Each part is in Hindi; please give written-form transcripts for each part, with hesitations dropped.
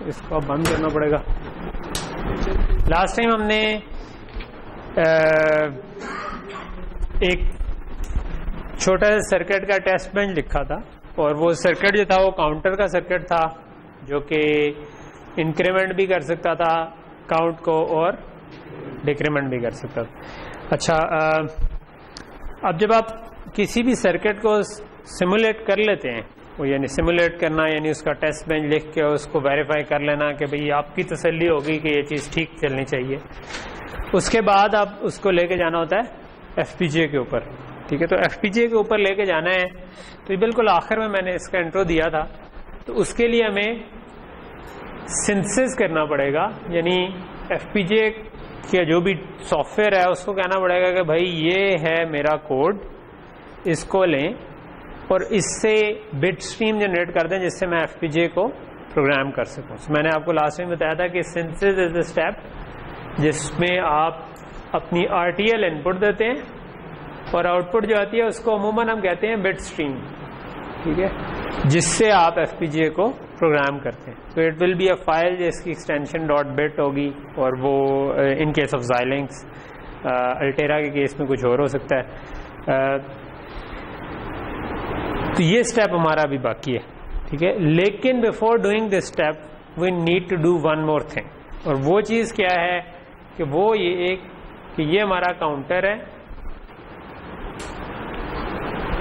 इसको अब बंद करना पड़ेगा। लास्ट टाइम हमने एक छोटा सा सर्किट का टेस्ट बेंच लिखा था और वो सर्किट जो था वो काउंटर का सर्किट था जो कि इंक्रीमेंट भी कर सकता था काउंट को और डिक्रीमेंट भी कर सकता था। अच्छा, अब जब आप किसी भी सर्किट को सिमुलेट कर लेते हैं, वो यानी सिमुलेट करना यानी उसका टेस्ट बेंच लिख के उसको वेरीफाई कर लेना कि भाई आपकी तसल्ली होगी कि ये चीज़ ठीक चलनी चाहिए। उसके बाद आप उसको लेके जाना होता है एफपीजीए के ऊपर, ठीक है। तो एफपीजीए के ऊपर लेके जाना है, तो ये बिल्कुल आखिर में मैंने इसका इंट्रो दिया था। तो उसके लिए हमें सिंथेसिस करना पड़ेगा, यानी एफपीजीए के जो भी सॉफ्टवेयर है उसको कहना पड़ेगा कि भाई ये है मेरा कोड, इसको लें और इससे बिट स्ट्रीम जनरेट कर दें जिससे मैं एफपीजीए को प्रोग्राम कर सकूं। मैंने आपको लास्ट में बताया था कि सिंथेसिस इज द स्टेप जिसमें आप अपनी आरटीएल इनपुट देते हैं और आउटपुट जो आती है उसको अमूमन हम कहते हैं बिट स्ट्रीम, ठीक है, जिससे आप एफपीजीए को प्रोग्राम करते हैं। तो it will be a file जिसकी एक्सटेंशन .bit होगी और वो in case of Xilinx, Altera के केस में कुछ और हो सकता है। तो ये स्टेप हमारा अभी बाकी है, ठीक है। लेकिन before doing this step we need to do one more thing, और वो चीज़ क्या है कि वो ये कि ये हमारा काउंटर है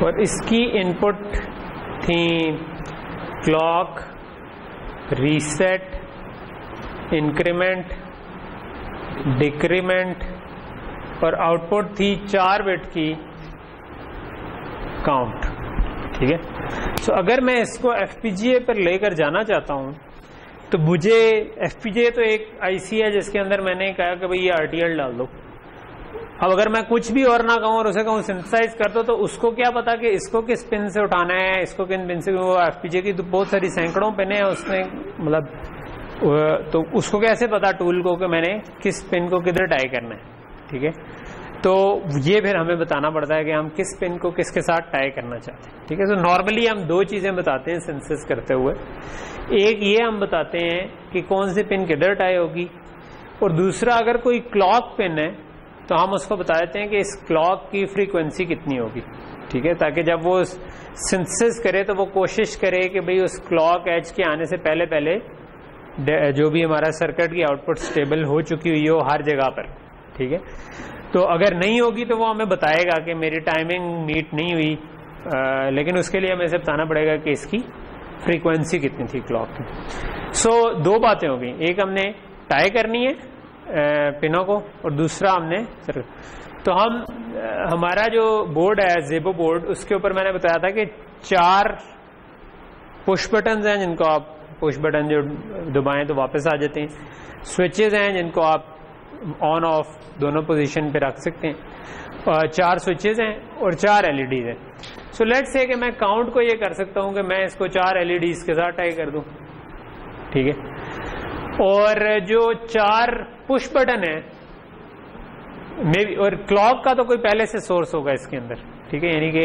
और इसकी इनपुट थी क्लॉक, रीसेट, इंक्रीमेंट, डिक्रीमेंट और आउटपुट थी 4 बिट की काउंट, ठीक है। सो अगर मैं इसको एफपीजीए पर लेकर जाना चाहता हूं तो मुझे एफपीजीए तो एक आईसी है जिसके अंदर मैंने कहा कि भाई ये आरटीएल डाल दो। अब अगर मैं कुछ भी और ना कहूं और उसे कहूं सिंथेसाइज कर दो, तो उसको क्या पता कि इसको किस पिन से उठाना है, इसको किन पिन से। वो एफपीजीए की तो बहुत सारी सैकड़ों पिन है उसमें, मतलब तो उसको कैसे पता टूल को कि मैंने किस पिन को किधर टाई करना है, ठीक है। तो ये फिर हमें बताना पड़ता है कि हम किस पिन को किसके साथ टाई करना चाहते हैं, ठीक है। तो नॉर्मली हम 2 चीजें बताते हैं सिंथेसिस करते हुए। एक ये हम बताते हैं कि कौन सी पिन किधर टाई होगी, और दूसरा अगर कोई क्लॉक पिन है तो हम उसको बता देते हैं कि इस क्लॉक की फ्रीक्वेंसी कितनी होगी, ठीक है, ताकि जब वो सिंथेसिस करे तो वो कोशिश करे कि भाई उस क्लॉक एज के आने से पहले पहले जो भी हमारा सर्किट की आउटपुट स्टेबल हो चुकी हुई हो हर जगह पर, ठीक है। तो अगर नहीं होगी तो वो हमें बताएगा कि मेरी टाइमिंग मीट नहीं हुई, लेकिन उसके लिए हमें इसे बताना पड़ेगा कि इसकी फ्रीक्वेंसी कितनी थी क्लॉक की। सो 2 बातें हो गई, एक हमने टाई करनी है पिनों को और दूसरा हमने तो हमारा जो बोर्ड है ज़ेबो बोर्ड, उसके ऊपर मैंने बताया था कि 4 पुश बटन हैं जिनको आप पुश बटन जो दबाएं तो वापस आ जाते हैं, स्विचेस हैं जिनको आप ऑन ऑफ दोनों पोजीशन पे रख सकते हैं, और 4 स्विचेस हैं और 4 एलईडीज हैं। सो लेट्स से कि मैं काउंट को ये कर सकता हूं कि मैं इसको 4 एलईडीज के साथ टाई कर दूं, ठीक है। और जो 4 पुश बटन है मे बी, और क्लॉक का तो कोई पहले से सोर्स होगा इसके अंदर, ठीक है, यानी कि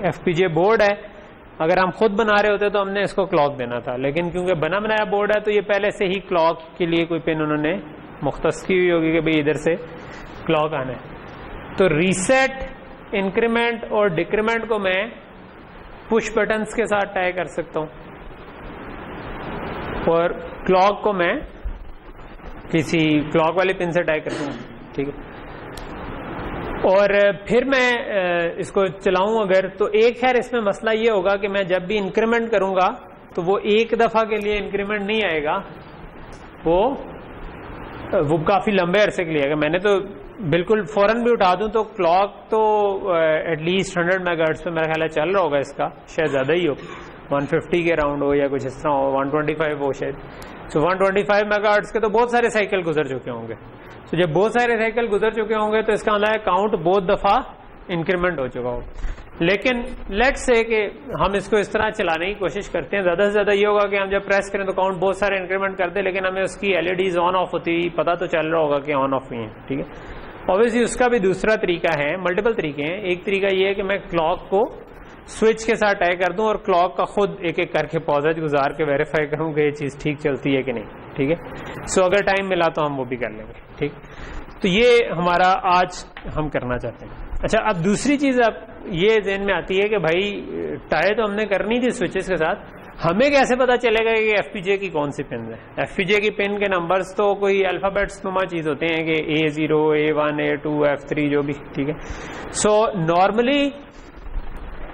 एफपीजीए बोर्ड है। अगर हम खुद बना रहे होते तो हमने इसको क्लॉक देना था, लेकिन क्योंकि बना बनाया बोर्ड है तो ये पहले से ही क्लॉक के लिए कोई पिन उन्होंने मुख्तस की हुई होगी कि भाई इधर से क्लॉक आना है। तो रीसेट, इंक्रीमेंट और डिक्रीमेंट को मैं पुश बटन्स के साथ टाई कर सकता हूं और क्लॉक को मैं किसी क्लॉक वाले पिन से टाई कर दूंगा, ठीक है। और फिर मैं इसको चलाऊं अगर, तो एक खैर इसमें मसला ये होगा कि मैं जब भी इंक्रीमेंट करूंगा तो वो एक दफा के लिए इंक्रीमेंट नहीं आएगा, वो काफी लंबे अरसे के लिए आएगा। मैंने तो बिल्कुल फौरन भी उठा दूं तो क्लॉक तो एटलीस्ट 100 मेगाहर्ट्ज पे मेरा ख्याल है चल रहा होगा, इसका शायद ज्यादा ही हो, 150 के अराउंड हो या कुछ इस तरह हो, 125 हो शायद। सो 125 मेगाहर्ट्ज के तो बहुत सारे साइकिल गुजर चुके होंगे। तो जब बहुत सारे साइकिल गुजर चुके होंगे तो इसका मतलब है काउंट बहुत दफा इंक्रीमेंट हो चुका हो। लेकिन लेट्स से कि हम इसको इस तरह चलाने की कोशिश करते हैं, ज्यादा से ज्यादा ये होगा कि हम जब प्रेस करें तो काउंट बहुत सारे इंक्रीमेंट करते हैं, लेकिन हमें उसकी एलईडीज ऑन ऑफ होती हुई पता तो चल रहा होगा कि ऑन ऑफ हुई है, ठीक है। ऑब्वियसली उसका भी दूसरा तरीका है, मल्टीपल तरीके हैं। एक तरीका ये है कि मैं क्लॉक को स्विच के साथ टाई कर दूं और क्लॉक का खुद एक एक करके पॉजेज गुजार के वेरीफाई करूं कि ये चीज ठीक चलती है कि नहीं, ठीक है। सो अगर टाइम मिला तो हम वो भी कर लेंगे, ठीक। तो ये हमारा आज हम करना चाहते हैं। अच्छा, अब दूसरी चीज अब ये ज़हन में आती है कि भाई टाई तो हमने करनी थी स्विचेस के साथ, हमें कैसे पता चलेगा कि एफपीजीए की कौन सी पिन है। एफपीजीए की पिन के नंबर्स तो कोई अल्फाबेट्स नुमा चीज होते हैं कि A0, A1, A2, F3 जो भी, ठीक है। सो नॉर्मली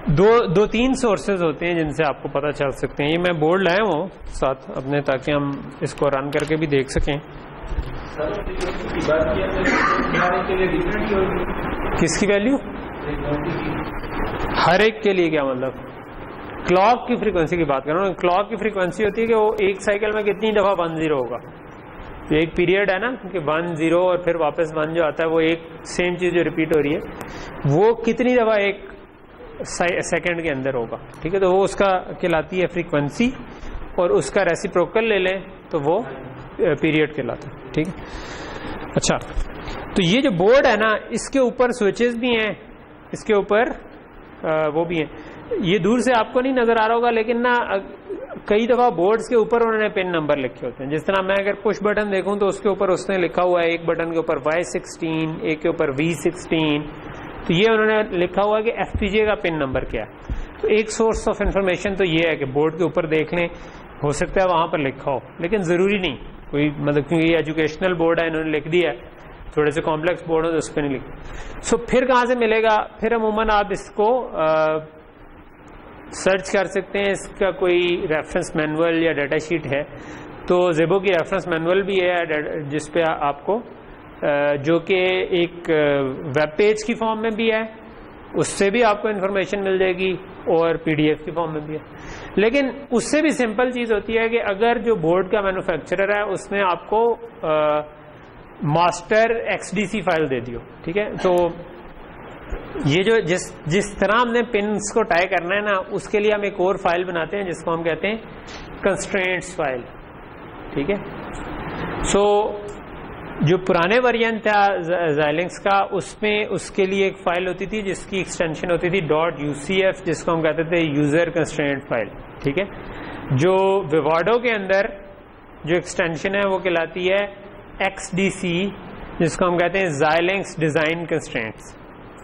दो तीन सोर्सेज होते हैं जिनसे आपको पता चल सकते हैं। ये मैं बोर्ड लाया हूँ साथ अपने, ताकि हम इसको रन करके भी देख सकें। किसकी वैल्यू? हर एक के लिए क्या मतलब? क्लॉक की फ्रीक्वेंसी की बात कर रहा हूँ। क्लॉक की फ्रीक्वेंसी होती है कि वो एक साइकिल में कितनी दफा 1 0 होगा। तो एक पीरियड है ना कि 1 0 और फिर वापस 1 जो आता है वो एक सेम चीज जो रिपीट हो रही है, वो कितनी दफा एक सेकंड के अंदर होगा, ठीक है। तो वो उसका कहलाती है फ्रीक्वेंसी, और उसका रेसिप्रोकल ले लें तो वो पीरियड कहलाता है, ठीक है। अच्छा, तो ये जो बोर्ड है ना, इसके ऊपर स्विचेस भी हैं, इसके ऊपर वो भी हैं। ये दूर से आपको नहीं नजर आ रहा होगा, लेकिन ना कई दफा बोर्ड्स के ऊपर उन्होंने पिन नंबर लिखे होते हैं। जिस तरह मैं अगर पुश बटन देखूं तो उसके ऊपर उसने लिखा हुआ है, एक बटन के ऊपर Y16, एक के ऊपर V16, तो ये उन्होंने लिखा हुआ है कि एफपीजीए का पिन नंबर क्या है। तो एक सोर्स ऑफ इंफॉर्मेशन तो ये है कि बोर्ड के ऊपर देख लें, हो सकता है वहां पर लिखा हो, लेकिन जरूरी नहीं कोई, मतलब क्योंकि ये एजुकेशनल बोर्ड है, इन्होंने लिख दिया है। थोड़े से कॉम्प्लेक्स बोर्ड हो तो उस पर नहीं लिख। सो फिर कहां से मिलेगा? फिर अमूमन आप इसको सर्च कर सकते हैं। इसका कोई रेफरेंस मैनुअल या डाटा शीट है तो ज़ेबो की रेफरेंस मैनुअल भी है, जिसपे आपको जो कि एक वेब पेज की फॉर्म में भी है, उससे भी आपको इन्फॉर्मेशन मिल जाएगी, और पीडीएफ की फॉर्म में भी है। लेकिन उससे भी सिंपल चीज होती है कि अगर जो बोर्ड का मैन्युफैक्चरर है उसने आपको मास्टर XDC फाइल दे दियो, ठीक है। तो ये जो जिस तरह हमने पिन्स को टाई करना है ना, उसके लिए हम एक और फाइल बनाते हैं जिसको हम कहते हैं कंस्ट्रेंट्स फाइल, ठीक है। सो जो पुराने वेरिएंट था Xilinx का, उसमें उसके लिए एक फाइल होती थी जिसकी एक्सटेंशन होती थी .ucf, जिसको हम कहते थे यूजर कंस्ट्रेंट फाइल, ठीक है। जो विवाडो के अंदर जो एक्सटेंशन है वो कहलाती है XDC, जिसको हम कहते हैं Xilinx डिजाइन कंस्ट्रेंट्स,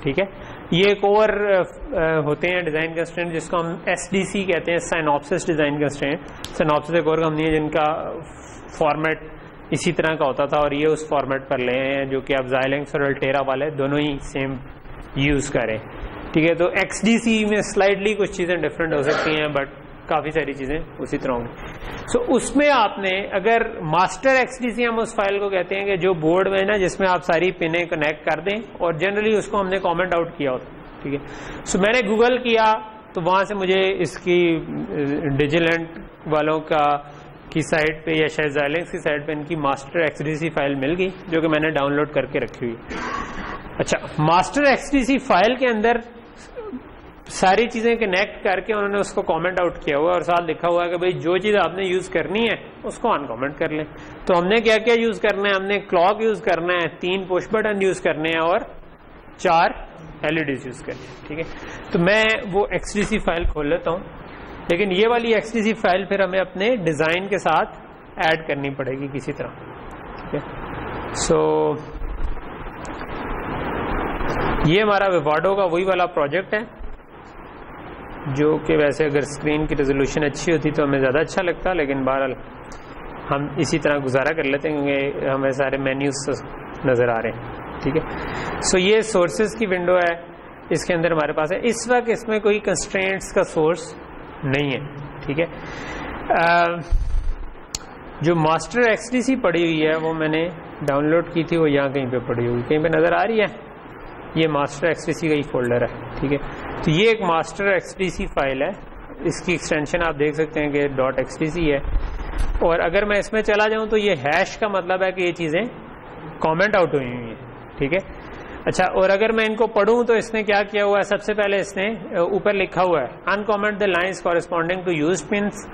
ठीक है। ये एक और होते हैं डिजाइन कंस्ट्रेंट जिसको हम SDC कहते हैं, साइनॉप्सिस डिजाइन कंस्ट्रेंट। साइनॉप्सिस एक और कंपनी है जिनका फॉर्मेट इसी तरह का होता था, और ये उस फॉर्मेट पर ले हैं जो कि अब Xilinx और अल्टेरा वाले दोनों ही सेम यूज करें, ठीक है। तो XDC में स्लाइडली कुछ चीजें डिफरेंट हो सकती हैं, बट काफी सारी चीजें उसी तरह होंगी। सो उसमें आपने अगर मास्टर XDC, हम उस फाइल को कहते हैं कि जो बोर्ड में ना, जिसमें आप सारी पिनें कनेक्ट कर दें, और जनरली उसको हमने कमेंट आउट किया होता, ठीक है। सो मैंने गूगल किया तो वहां से मुझे इसकी डिजिलेंट वालों की साइट पे या शायद Xilinx की साइट पे इनकी मास्टर XDC फाइल मिल गई, जो कि मैंने डाउनलोड करके रखी हुई। अच्छा, मास्टर XDC फाइल के अंदर सारी चीजें कनेक्ट करके उन्होंने उसको कमेंट आउट किया हुआ है, और साथ लिखा हुआ है कि भाई जो चीज आपने यूज करनी है उसको अनकमेंट कर लें। तो हमने क्या क्या यूज करना है? हमने क्लॉक यूज करना है, 3 पुश बटन यूज करने हैं, और 4 LEDs यूज करनी है, ठीक है। तो मैं वो XDC फाइल खोल लेता हूँ, लेकिन ये वाली XDC फाइल फिर हमें अपने डिजाइन के साथ ऐड करनी पड़ेगी किसी तरह, ठीक है। सो ये हमारा विवाडो का वही वाला प्रोजेक्ट है, जो कि वैसे अगर स्क्रीन की रेजोल्यूशन अच्छी होती तो हमें ज़्यादा अच्छा लगता, लेकिन बहरहाल हम इसी तरह गुजारा कर लेते हैं क्योंकि हमें सारे मेन्यूज नज़र आ रहे हैं, ठीक है। सो ये सोर्सेज की विंडो है, इसके अंदर हमारे पास है। इस वक्त इसमें कोई कंस्ट्रेंट्स का सोर्स नहीं है, ठीक है। जो मास्टर XDC पड़ी हुई है वो मैंने डाउनलोड की थी, वो यहाँ कहीं पे पड़ी हुई, कहीं पे नज़र आ रही है। ये मास्टर XDC का ही फोल्डर है, ठीक है। तो ये एक मास्टर XDC फाइल है, इसकी एक्सटेंशन आप देख सकते हैं कि .xdc है, और अगर मैं इसमें चला जाऊं तो ये हैश का मतलब है कि ये चीज़ें कमेंट आउट हुई हुई हैं, ठीक है। अच्छा, और अगर मैं इनको पढ़ूं तो इसने क्या किया हुआ है? सबसे पहले इसने ऊपर लिखा हुआ है uncomment the lines corresponding to use pins,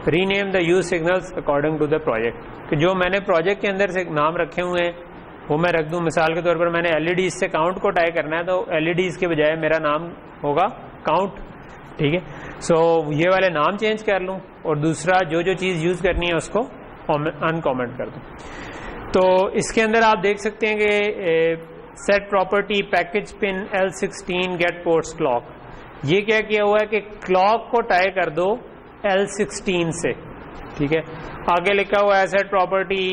rename the use signals according to the project. कि जो मैंने प्रोजेक्ट के अंदर से नाम रखे हुए हैं वो मैं रख दूं। मिसाल के तौर पर मैंने LEDs से काउंट को टाई करना है, तो LEDs के बजाय मेरा नाम होगा काउंट, ठीक है। सो ये वाले नाम चेंज कर लूं और दूसरा जो जो चीज यूज करनी है उसको अनकमेंट कर दूं। तो इसके अंदर आप देख सकते हैं कि set property package pin L16 get ports clock, ये क्या किया हुआ है कि क्लॉक को टाई कर दो L16 से, ठीक है। आगे लिखा हुआ है set property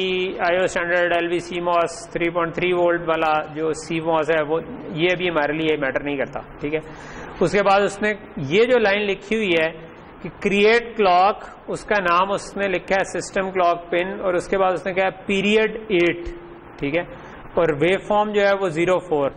IO standard LV CMOS 3.3 volt वाला जो CMOS है वो, ये भी हमारे लिए मैटर नहीं करता, ठीक है। उसके बाद उसने ये जो लाइन लिखी हुई है कि क्रिएट क्लॉक, उसका नाम उसने लिखा है सिस्टम क्लॉक पिन और उसके बाद उसने कहा पीरियड 8, ठीक है। और वेव फॉर्म जो है वो 04।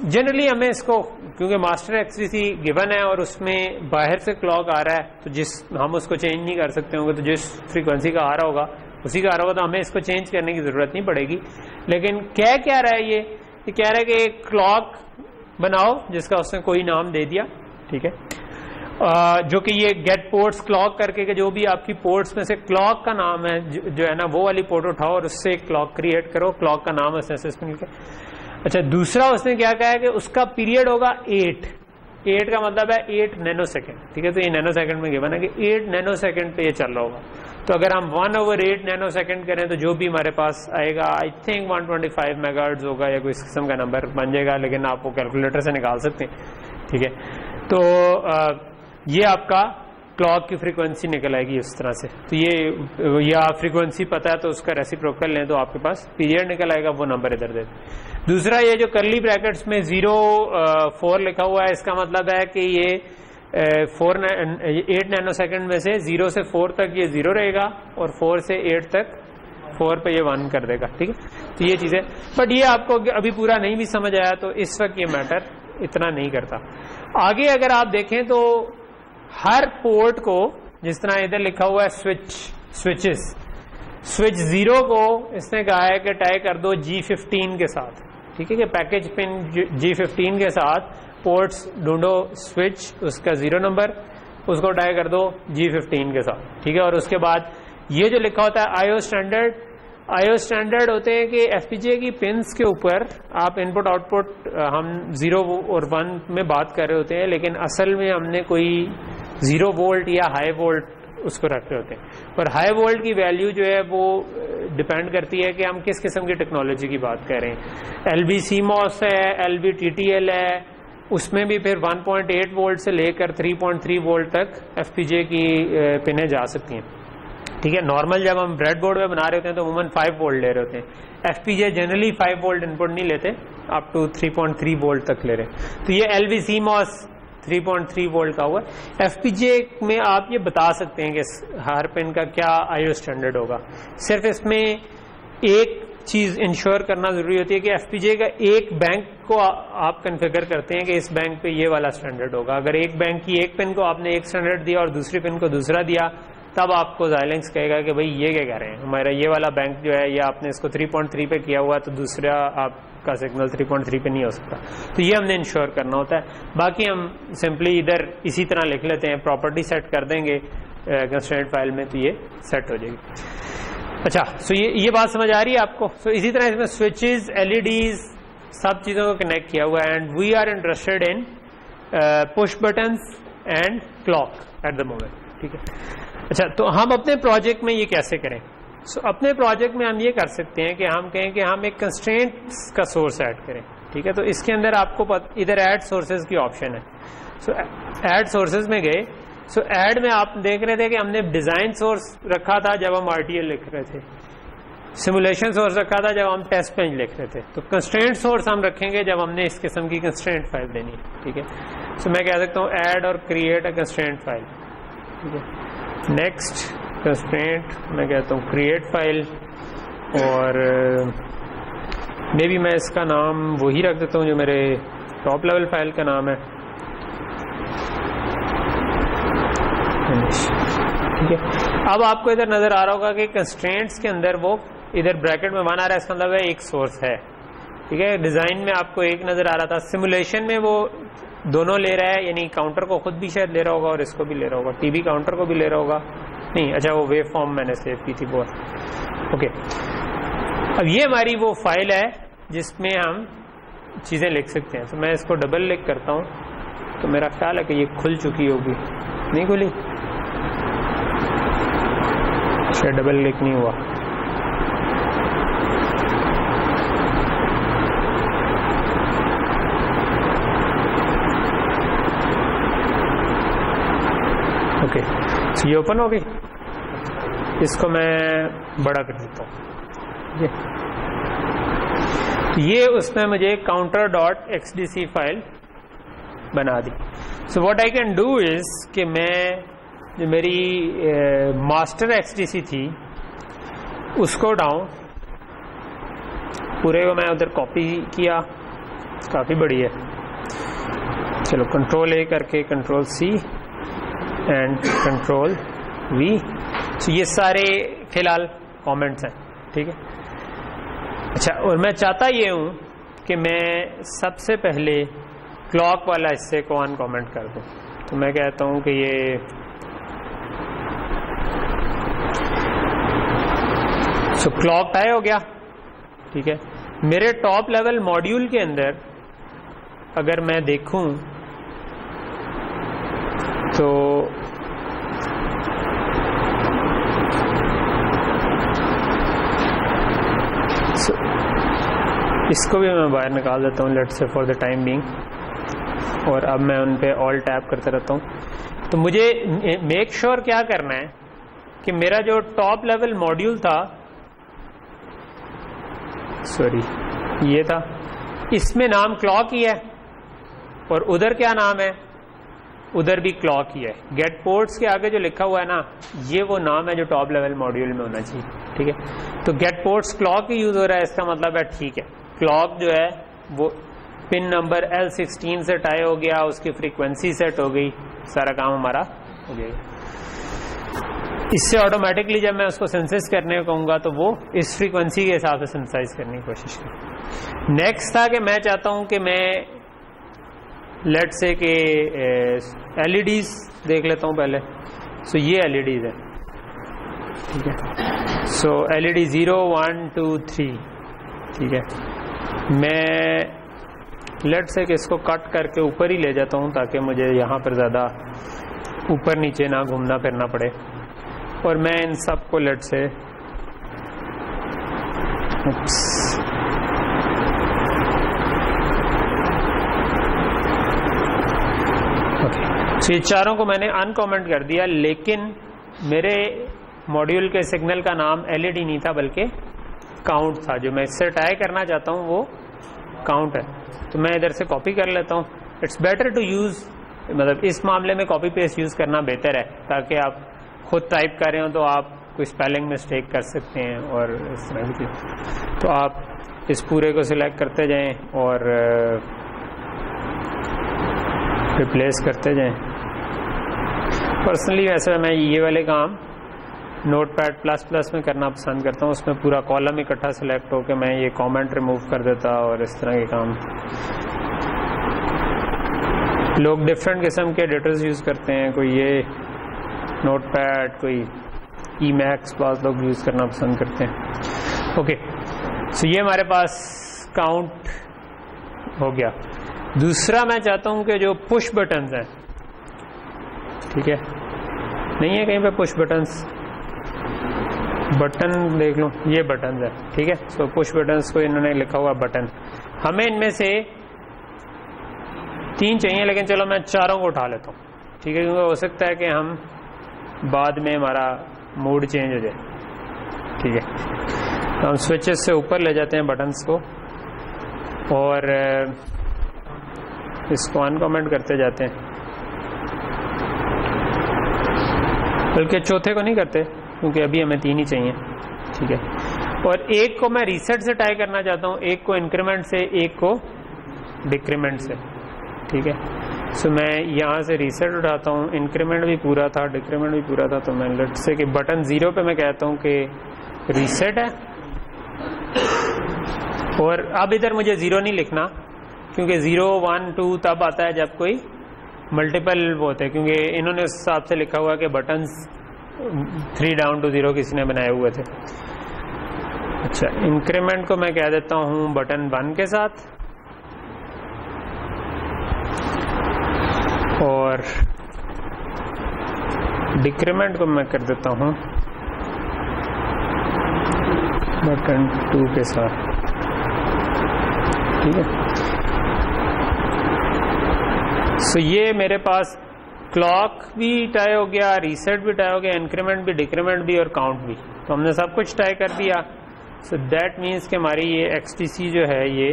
जनरली हमें इसको, क्योंकि मास्टर XVC गिवन है और उसमें बाहर से क्लॉक आ रहा है, तो हम उसको चेंज नहीं कर सकते होंगे, तो जिस फ्रीक्वेंसी का आ रहा होगा उसी का आ रहा होगा, तो हमें इसको चेंज करने की जरूरत नहीं पड़ेगी। लेकिन क्या रहा है ये कह रहा है कि एक क्लॉक बनाओ जिसका उसने कोई नाम दे दिया, ठीक है। जो कि ये गेट पोर्ट्स क्लॉक करके के जो भी आपकी पोर्ट्स में से क्लॉक का नाम है जो है ना, वो वाली पोर्ट उठाओ और उससे एक क्लॉक क्रिएट करो, क्लॉक का नाम उसने सिस्टम लिखा। अच्छा, दूसरा उसने क्या कहा है कि उसका पीरियड होगा 8 का मतलब है 8 नैनो सेकेंड, ठीक है। तो ये नैनो सेकेंड में गिवन है कि 8 नैनो सेकेंड पे ये चल रहा होगा। तो अगर हम 1/8 नैनो सेकेंड करें तो जो भी हमारे पास आएगा आई थिंक 125 मेगाहर्ट्ज होगा या कोई इस किस्म का नंबर बन जाएगा, लेकिन आप वो कैलकुलेटर से निकाल सकते हैं, ठीक है। तो ये आपका क्लॉक की फ्रीक्वेंसी निकल आएगी इस तरह से। तो ये या फ्रीक्वेंसी पता है तो उसका रेसिप्रोकल लें तो आपके पास पीरियड निकल आएगा, वो नंबर इधर दे। दूसरा, ये जो कर्ली ब्रैकेट्स में 0-4 लिखा हुआ है, इसका मतलब है कि ये 8 नैनो सेकेंड में से 0 से 4 तक ये 0 रहेगा और 4 से 8 तक 4 पे ये 1 कर देगा, ठीक है। तो ये चीज़ है, बट ये आपको अभी पूरा नहीं भी समझ आया तो इस वक्त ये मैटर इतना नहीं करता। आगे अगर आप देखें तो हर पोर्ट को, जिस तरह इधर लिखा हुआ है स्विच 0 को इसने कहा है कि टाई कर दो G15 के साथ, ठीक है। कि पैकेज पिन G15 के साथ पोर्ट्स ढूंढो, स्विच उसका 0 नंबर, उसको टाई कर दो G15 के साथ, ठीक है। और उसके बाद ये जो लिखा होता है IO स्टैंडर्ड होते हैं कि FPGA की पिन्स के ऊपर आप इनपुट आउटपुट, हम 0 और 1 में बात कर रहे होते हैं, लेकिन असल में हमने कोई 0 वोल्ट या हाई वोल्ट उसको रख रहे होते हैं। पर हाई वोल्ट की वैल्यू जो है वो डिपेंड करती है कि हम किस किस्म की टेक्नोलॉजी की बात कर रहे हैं। LV CMOS है, LV TTL है, उसमें भी फिर 1.8 वोल्ट से लेकर 3.3 वोल्ट तक FPGA की पिनें जा सकती हैं, ठीक है। नॉर्मल जब हम ब्रेड बोर्ड में बना रहे होते हैं तो अमूमन 5 वोल्ट ले रहे होते हैं। FPGA जनरली 5 वोल्ट इनपुट नहीं लेते, अप टू 3.3 वोल्ट तक ले रहे हैं। तो ये LV CMOS 3.3 वोल्ट का हुआ। FPGA में आप ये बता सकते हैं कि हर पिन का क्या IO स्टैंडर्ड होगा। सिर्फ इसमें एक चीज इंश्योर करना जरूरी होती है कि FPGA का एक बैंक को आप कॉन्फ़िगर करते हैं कि इस बैंक पे ये वाला स्टैंडर्ड होगा। अगर एक बैंक की एक पिन को आपने एक स्टैंडर्ड दिया और दूसरी पिन को दूसरा दिया, तब आपको Xilinx कहेगा कि भाई ये क्या कह रहे हैं, हमारा ये वाला बैंक जो है, ये आपने इसको 3.3 पे किया हुआ तो दूसरा आपका सिग्नल 3.3 पे नहीं हो सकता। तो ये हमने इंश्योर करना होता है। बाकी हम सिंपली इधर इसी तरह लिख लेते हैं, प्रॉपर्टी सेट कर देंगे कंस्ट्रेंट फाइल में, तो ये सेट हो जाएगी। अच्छा, सो ये बात समझ आ रही है आपको। सो इसी तरह इसमें स्विचेस, LEDs, सब चीज़ों को कनेक्ट किया हुआ है। And we are interested in push buttons and clock at the moment, ठीक है। अच्छा, तो हम अपने प्रोजेक्ट में ये कैसे करें? अपने प्रोजेक्ट में हम ये कर सकते हैं कि हम कहें कि हम एक कंस्ट्रेंट्स का सोर्स ऐड करें, ठीक है। तो इसके अंदर आपको इधर ऐड सोर्सेज की ऑप्शन है। ऐड सोर्सेज में गए, ऐड में आप देख रहे थे कि हमने डिजाइन सोर्स रखा था जब हम RTL लिख रहे थे, सिमुलेशन सोर्स रखा था जब हम टेस्ट बेंच लिख रहे थे। तो कंस्ट्रेंट सोर्स हम रखेंगे जब हमने इस किस्म की कंस्ट्रेंट फाइल देनी है, ठीक है। मैं कह सकता हूँ ऐड और क्रिएट अ कंस्ट्रेंट फाइल, ठीक है। नेक्स्ट कंस्ट्रेंट मैं कहता हूँ क्रिएट फाइल, और मे बी मैं इसका नाम वही रख देता हूँ जो मेरे टॉप लेवल फाइल का नाम है, ठीक है। अब आपको इधर नजर आ रहा होगा कि कंस्ट्रेंट्स के अंदर वो इधर ब्रैकेट में 1 आ रहा है, इसका मतलब है एक सोर्स है, ठीक है। डिजाइन में आपको एक नजर आ रहा था, सिमुलेशन में वो दोनों ले रहा है, यानी काउंटर को खुद भी शायद ले रहा होगा और इसको भी ले रहा होगा, टीवी काउंटर को भी ले रहा होगा, नहीं, अच्छा वो वेव फॉर्म मैंने सेव की थी वो, ओके। अब ये हमारी वो फाइल है जिसमें हम चीजें लिख सकते हैं। तो मैं इसको डबल क्लिक करता हूँ तो मेरा ख्याल है कि ये खुल चुकी होगी। नहीं खुली, शायद डबल क्लिक नहीं हुआ। ओके, तो ये ओपन हो गई। इसको मैं बड़ा कर देता हूँ। ये उसमें मुझे counter.xdc फाइल बना दी। So what I can do is कि मैं जो मेरी मास्टर XDC थी उसको डाउन पूरे को मैं उधर कॉपी किया, काफ़ी बड़ी है। चलो Ctrl A करके Ctrl C and Ctrl V। तो ये सारे फिलहाल कमेंट्स हैं, ठीक है। अच्छा, और मैं चाहता ये हूँ कि मैं सबसे पहले क्लॉक वाला हिस्से को अनकमेंट कर दूँ। तो मैं कहता हूँ कि ये क्लॉक टाई हो गया, ठीक है। मेरे टॉप लेवल मॉड्यूल के अंदर अगर मैं देखूं तो इसको भी मैं बाहर निकाल देता हूँ, let's say for the time being, और अब मैं उन पे ऑल टैप करते रहता हूँ। तो मुझे मेक श्योर क्या करना है कि मेरा जो टॉप लेवल मॉड्यूल था, सॉरी ये था, इसमें नाम क्लॉक ही है और उधर क्या नाम है, उधर भी क्लॉक ही है। गेट पोर्ट्स के आगे जो लिखा हुआ है ना, ये वो नाम है जो टॉप लेवल मॉड्यूल में होना चाहिए, ठीक है। तो गेट पोर्ट्स क्लॉक ही यूज हो रहा है, इसका मतलब है ठीक है, क्लॉक जो है वो पिन नंबर L16 से टाई हो गया, उसकी फ्रीक्वेंसी सेट हो गई, सारा काम हमारा हो गया। इससे ऑटोमेटिकली जब मैं उसको सेंसिस करने को कहूँगा तो वो इस फ्रीक्वेंसी के हिसाब से सेंसाइज करने की कोशिश करें। नेक्स्ट था कि मैं चाहता हूँ कि मैं लेट्स से कि LEDs देख लेता हूँ पहले। सो ये LEDs है, ठीक है। सो LED 0 1 2 3, ठीक है। मैं लेट्स से कि इसको कट करके ऊपर ही ले जाता हूँ ताकि मुझे यहाँ पर ज़्यादा ऊपर नीचे ना घूमना फिरना पड़े, और मैं इन सब को लेट से तो ये चारों को मैंने अनकमेंट कर दिया, लेकिन मेरे मॉड्यूल के सिग्नल का नाम LED नहीं था बल्कि काउंट था। जो मैं इससे टाई करना चाहता हूँ वो काउंट है। तो मैं इधर से कॉपी कर लेता हूँ। इट्स बेटर टू यूज, मतलब इस मामले में कॉपी पेस्ट यूज करना बेहतर है, ताकि आप खुद टाइप कर रहे हो तो आप कोई स्पेलिंग मिस्टेक कर सकते हैं और इस तरह की चीज़। तो आप इस पूरे को सिलेक्ट करते जाएं और रिप्लेस करते जाएं। पर्सनली वैसे मैं ये वाले काम Notepad++ में करना पसंद करता हूँ। उसमें पूरा कॉलम इकट्ठा सिलेक्ट होकर मैं ये कमेंट रिमूव कर देता और इस तरह के काम। लोग डिफरेंट किस्म के एडिटर्स यूज़ करते हैं, कोई ये नोटपैड, कोई Emacs, बहुत लोग यूज़ करना पसंद करते हैं। ओके, सो ये हमारे पास काउंट हो गया। दूसरा मैं चाहता हूँ कि जो पुश बटन्स हैं, ठीक है, नहीं है कहीं पे पुश बटन्स, बटन देख लो, ये बटन है, ठीक है। सो पुश बटन्स को इन्होंने लिखा हुआ बटन, हमें इनमें से 3 चाहिए, लेकिन चलो मैं चारों को उठा लेता हूँ, ठीक है, क्योंकि हो सकता है कि हम बाद में हमारा मूड चेंज हो जाए, ठीक है। तो हम स्विचेस से ऊपर ले जाते हैं बटन्स को और इसको अनकमेंट करते जाते हैं, बल्कि चौथे को नहीं करते क्योंकि अभी हमें 3 ही चाहिए, ठीक है। और एक को मैं रीसेट से टाई करना चाहता हूँ, एक को इंक्रीमेंट से, एक को डिक्रीमेंट से, ठीक है। सो मैं यहाँ से रीसेट उठाता हूँ, इंक्रीमेंट भी पूरा था, डिक्रीमेंट भी पूरा था, तो मैं लेट से कि बटन 0 पे मैं कहता हूँ कि रीसेट है। और अब इधर मुझे 0 नहीं लिखना, क्योंकि 0 1 2 तब आता है जब कोई मल्टीपल होते हैं, क्योंकि इन्होंने उस हिसाब से लिखा हुआ कि बटन्स 3 डाउन टू 0 किसी ने बनाए हुए थे। अच्छा, इंक्रीमेंट को मैं कह देता हूँ बटन 1 के साथ, और डिक्रीमेंट को मैं कर देता हूं बटन 2 के साथ, ठीक है। सो ये मेरे पास क्लॉक भी टाई हो गया, रीसेट भी टाई हो गया, इंक्रीमेंट भी, डिक्रीमेंट भी और काउंट भी, तो हमने सब कुछ टाई कर दिया। सो दैट मीन्स कि हमारी ये XTC जो है ये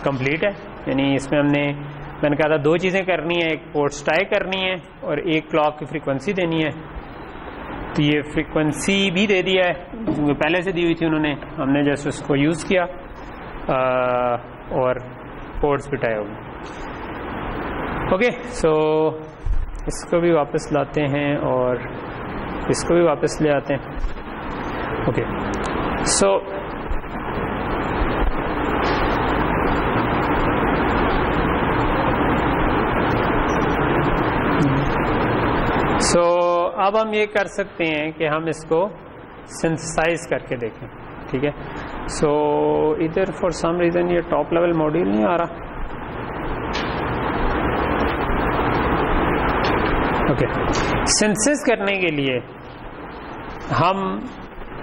कंप्लीट है। यानी इसमें मैंने कहा था 2 चीज़ें करनी है, एक पोर्ट्स टाई करनी है और एक क्लॉक की फ्रीक्वेंसी देनी है। तो ये फ्रीक्वेंसी भी दे दिया है क्योंकि पहले से दी हुई थी उन्होंने, हमने जस्ट उसको यूज़ किया और पोर्ट्स भी टाई हो गए। ओके, सो इसको भी वापस लाते हैं और इसको भी वापस ले आते हैं। ओके, सो अब हम ये कर सकते हैं कि हम इसको सिंथेसाइज करके देखें, ठीक है। सो इधर फॉर सम रीजन ये टॉप लेवल मॉड्यूल नहीं आ रहा। ओके, सिंथेसिस करने के लिए हम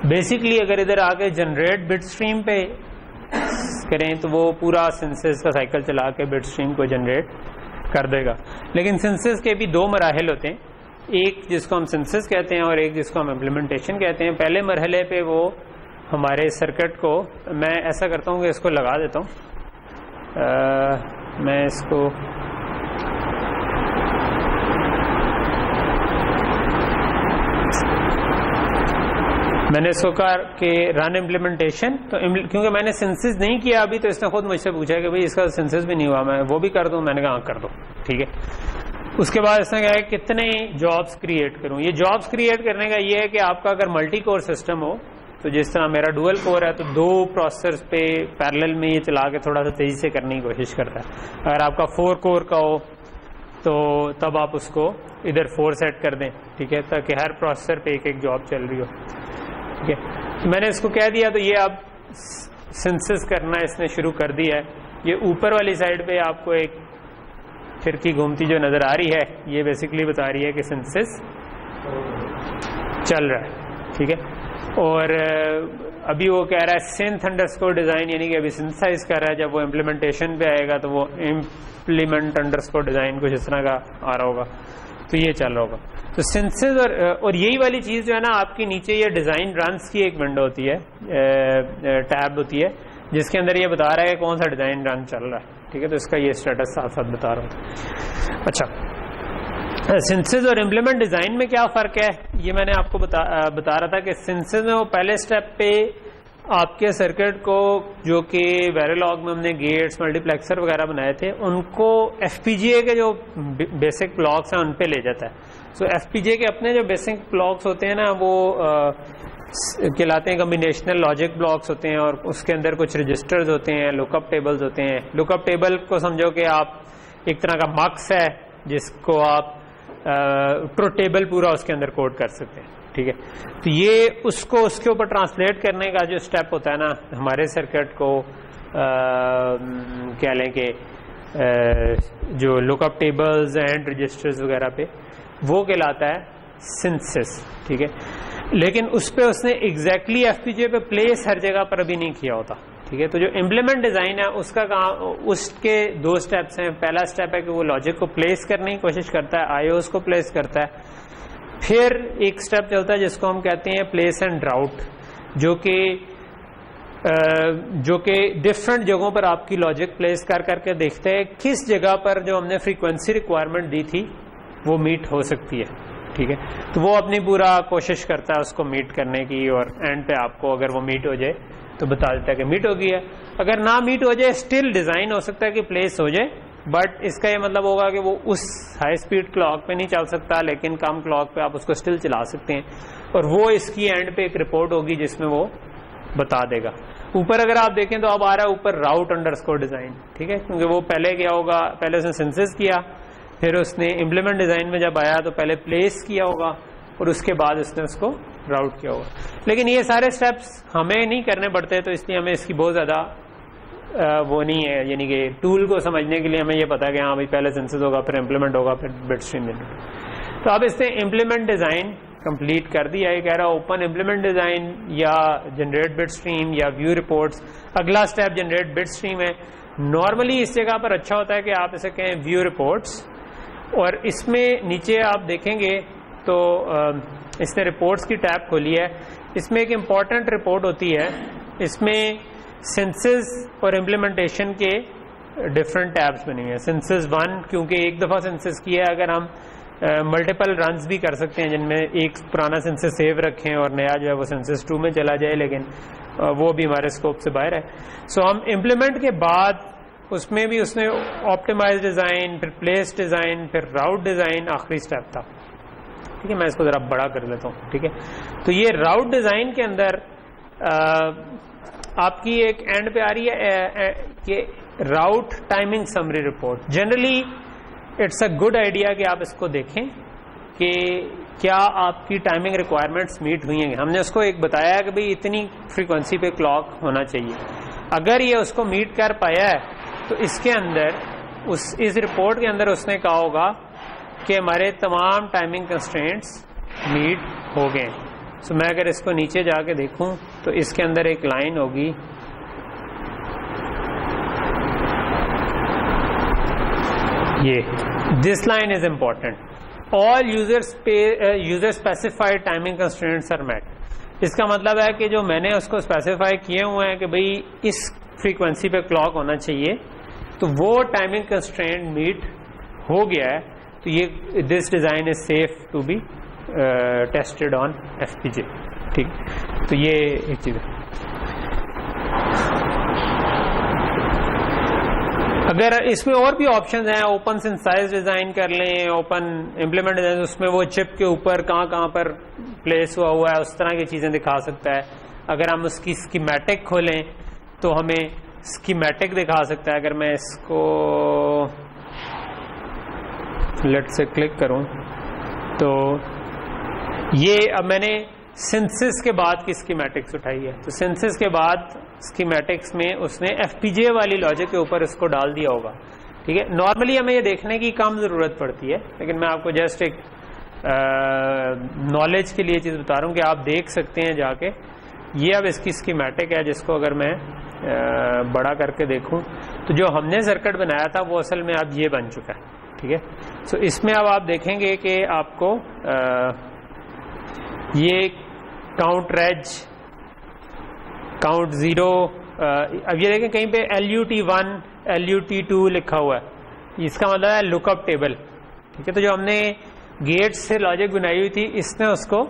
बेसिकली अगर इधर आके जनरेट बिट स्ट्रीम पे करें तो वो पूरा सिंथेसिस का साइकिल चला के बिट स्ट्रीम को जनरेट कर देगा। लेकिन सिंथेसिस के भी 2 मराहल होते हैं, एक जिसको हम सिंथेसिस कहते हैं और एक जिसको हम इम्प्लीमेंटेशन कहते हैं। पहले मरहले पे वो हमारे सर्किट को, मैं ऐसा करता हूँ कि इसको लगा देता हूँ, मैं इसको मैंने इसको कहा कि रन इम्प्लीमेंटेशन, तो क्योंकि मैंने सिंथेसिस नहीं किया अभी तो इसने खुद मुझसे पूछा कि भाई इसका सिंथेसिस भी नहीं हुआ, मैं वो भी कर दूं, मैंने कहा कर दो, ठीक है। उसके बाद इसने कहा कितने जॉब्स क्रिएट करूं। ये जॉब्स क्रिएट करने का ये है कि आपका अगर मल्टी कोर सिस्टम हो, तो जिस तरह मेरा डुअल कोर है तो 2 प्रोसेसर्स पे पैरेलल में ये चला के थोड़ा सा तेजी से करने की कोशिश करता है। अगर आपका 4 कोर का हो तो तब आप उसको इधर 4 सेट कर दें, ठीक है, ताकि हर प्रोसेसर पे एक जॉब चल रही हो, ठीक है। मैंने इसको कह दिया तो ये अब सिंथेसिस करना इसने शुरू कर दिया है। ये ऊपर वाली साइड पे आपको एक खिड़की घूमती जो नजर आ रही है, ये बेसिकली बता रही है कि सिंथेसिस चल रहा है, ठीक है। और अभी वो कह रहा है सिंथ अंडरस्कोर डिजाइन, यानी कि अभी सिंथेसाइज कर रहा है। जब वो इम्प्लीमेंटेशन पे आएगा तो वो इम्प्लीमेंट अंडरस्कोर डिजाइन कुछ इस तरह का आ रहा होगा, तो ये चल रहा होगा। तो सिंथेसिस और यही वाली चीज जो है ना, आपकी नीचे ये डिजाइन रन्स की एक विंडो होती है, टैब होती है, जिसके अंदर ये बता रहा है कि कौन सा डिजाइन रन चल रहा है, ठीक है। तो इसका ये स्टेटस साथ साथ बता रहा हूँ। अच्छा, सिंथेसिस और इम्प्लीमेंट डिजाइन में क्या फर्क है, ये मैंने आपको बता रहा था कि सिंथेसिस में वो पहले स्टेप पे आपके सर्किट को, जो कि वेरिलॉग में हमने गेट्स, मल्टीप्लेक्सर वगैरह बनाए थे, उनको एफपीजीए के जो बेसिक ब्लॉक्स हैं उन पे ले जाता है। सो एफपीजीए के अपने जो बेसिक ब्लॉक्स होते हैं ना, वो कहलाते हैं कम्बिनेशनल लॉजिक ब्लॉक्स होते हैं, और उसके अंदर कुछ रजिस्टर्स होते हैं, लुकअप टेबल्स होते हैं। लुकअप टेबल को समझो कि आप एक तरह का मक्स है जिसको आप ट्रुथ टेबल पूरा उसके अंदर कोड कर सकते हैं, ठीक है। तो ये उसको उसके ऊपर ट्रांसलेट करने का जो स्टेप होता है ना, हमारे सर्किट को क्या लें कि जो लुकअप टेबल्स एंड रजिस्टर्स वगैरह पे, वो कहलाता है सिंथेसिस, ठीक है। लेकिन उस पे उसने एग्जैक्टली एफपीजीए पे प्लेस हर जगह पर अभी नहीं किया होता, ठीक है। तो जो इम्प्लीमेंट डिजाइन है उसका काम, उसके 2 स्टेप्स हैं। पहला स्टेप है कि वो लॉजिक को प्लेस करने की कोशिश करता है, आईओस को प्लेस करता है। फिर एक स्टेप चलता है जिसको हम कहते हैं प्लेस एंड राउट, जो कि डिफरेंट जगहों पर आपकी लॉजिक प्लेस कर करके देखते हैं किस जगह पर जो हमने फ्रीक्वेंसी रिक्वायरमेंट दी थी वो मीट हो सकती है, ठीक है। तो वो अपनी पूरा कोशिश करता है उसको मीट करने की, और एंड पे आपको अगर वो मीट हो जाए तो बता देता है कि मीट हो गई है। अगर ना मीट हो जाए, स्टिल डिजाइन हो सकता है कि प्लेस हो जाए, बट इसका ये मतलब होगा कि वो उस हाई स्पीड क्लॉक पे नहीं चल सकता, लेकिन कम क्लॉक पे आप उसको स्टिल चला सकते हैं, और वो इसकी एंड पे एक रिपोर्ट होगी जिसमें वो बता देगा। ऊपर अगर आप देखें तो अब आ रहा है ऊपर राउट अंडरस्कोर डिजाइन, ठीक है, क्योंकि वो पहले क्या होगा, पहले उसने सिंथेसिस किया, फिर उसने इम्प्लीमेंट डिजाइन में जब आया तो पहले प्लेस किया होगा और उसके बाद उसने उसको राउट किया होगा। लेकिन ये सारे स्टेप्स हमें नहीं करने पड़ते, तो इसलिए हमें इसकी बहुत ज्यादा वो नहीं है, यानी कि टूल को समझने के लिए हमें ये पता है कि हाँ भाई पहले सेंसेस होगा, फिर इम्प्लीमेंट होगा, फिर बिट स्ट्रीम जनरेट। तो अब इसने इम्प्लीमेंट डिजाइन कंप्लीट कर दिया है, कह रहा ओपन इम्प्लीमेंट डिजाइन या जनरेट बिट स्ट्रीम या व्यू रिपोर्ट्स। अगला स्टेप जनरेट बिट स्ट्रीम है। नॉर्मली इस जगह पर अच्छा होता है कि आप इसे कहें व्यू रिपोर्ट्स, और इसमें नीचे आप देखेंगे तो इसने रिपोर्ट्स की टैब खोली है। इसमें एक इम्पॉर्टेंट रिपोर्ट होती है, इसमें सेंसेस और इम्प्लीमेंटेशन के डिफरेंट टैब्स बने हुए हैं। सेंसेस 1 क्योंकि एक दफ़ा सेंसेस किया है, अगर हम मल्टीपल रन्स भी कर सकते हैं जिनमें एक पुराना सेंसेस सेव रखें और नया जो है वो सेंसेस 2 में चला जाए, लेकिन वो भी हमारे स्कोप से बाहर है। सो हम इम्प्लीमेंट के बाद उसमें भी उसने ऑप्टिमाइज डिज़ाइन, फिर प्लेस डिज़ाइन, फिर राउट डिज़ाइन आखिरी स्टेप था। ठीक है, मैं इसको ज़रा बड़ा कर लेता हूँ। ठीक है, तो ये राउट डिज़ाइन के अंदर आपकी एक एंड पे आ रही है कि route timing summary report. Generally it's a good idea कि आप इसको देखें कि क्या आपकी टाइमिंग रिक्वायरमेंट्स मीट हुई हैं। हमने उसको एक बताया है कि भाई इतनी फ्रीक्वेंसी पे क्लॉक होना चाहिए। अगर ये उसको मीट कर पाया है तो इसके अंदर इस रिपोर्ट के अंदर उसने कहा होगा कि हमारे तमाम टाइमिंग कंस्ट्रेंट्स मीट हो गए। सो मैं अगर इसको नीचे जाके देखूं तो इसके अंदर एक लाइन होगी, ये this line is important, all user specified timing constraints are met. इसका मतलब है कि जो मैंने उसको स्पेसिफाई किए हुए हैं कि भाई इस फ्रीक्वेंसी पे क्लॉक होना चाहिए, तो वो टाइमिंग कंस्ट्रेंट मीट हो गया है। तो ये this design is safe to be tested on FPGA. ठीक, तो ये एक चीज है। अगर इसमें और भी ऑप्शंस हैं, ओपन सिंथेसाइज डिजाइन कर लें, ओपन इम्प्लीमेंट डिजाइन, उसमें वो चिप के ऊपर कहाँ पर प्लेस हुआ है उस तरह की चीजें दिखा सकता है। अगर हम उसकी स्कीमेटिक खोलें तो हमें स्कीमेटिक दिखा सकता है। अगर मैं इसको लेट से क्लिक करूं तो ये अब मैंने सिंथेसिस के बाद की स्कीमेटिक्स उठाई है। तो सिंथेसिस के बाद स्कीमेटिक्स में उसने एफपीजे वाली लॉजिक के ऊपर इसको डाल दिया होगा। ठीक है, नॉर्मली हमें ये देखने की कम जरूरत पड़ती है, लेकिन मैं आपको जस्ट एक नॉलेज के लिए चीज बता रहा हूँ कि आप देख सकते हैं जाके। ये अब इसकी स्कीमेटिक है, जिसको अगर मैं बड़ा करके देखूं तो जो हमने सर्किट बनाया था वो असल में अब ये बन चुका है। ठीक है, सो इसमें अब आप देखेंगे कि आपको ये काउंट रेज, काउंट 0, अब ये देखें कहीं पे LUT1 LUT2 लिखा हुआ है, इसका मतलब है लुकअप टेबल। ठीक है, तो जो हमने गेट से लॉजिक बनाई हुई थी इसने उसको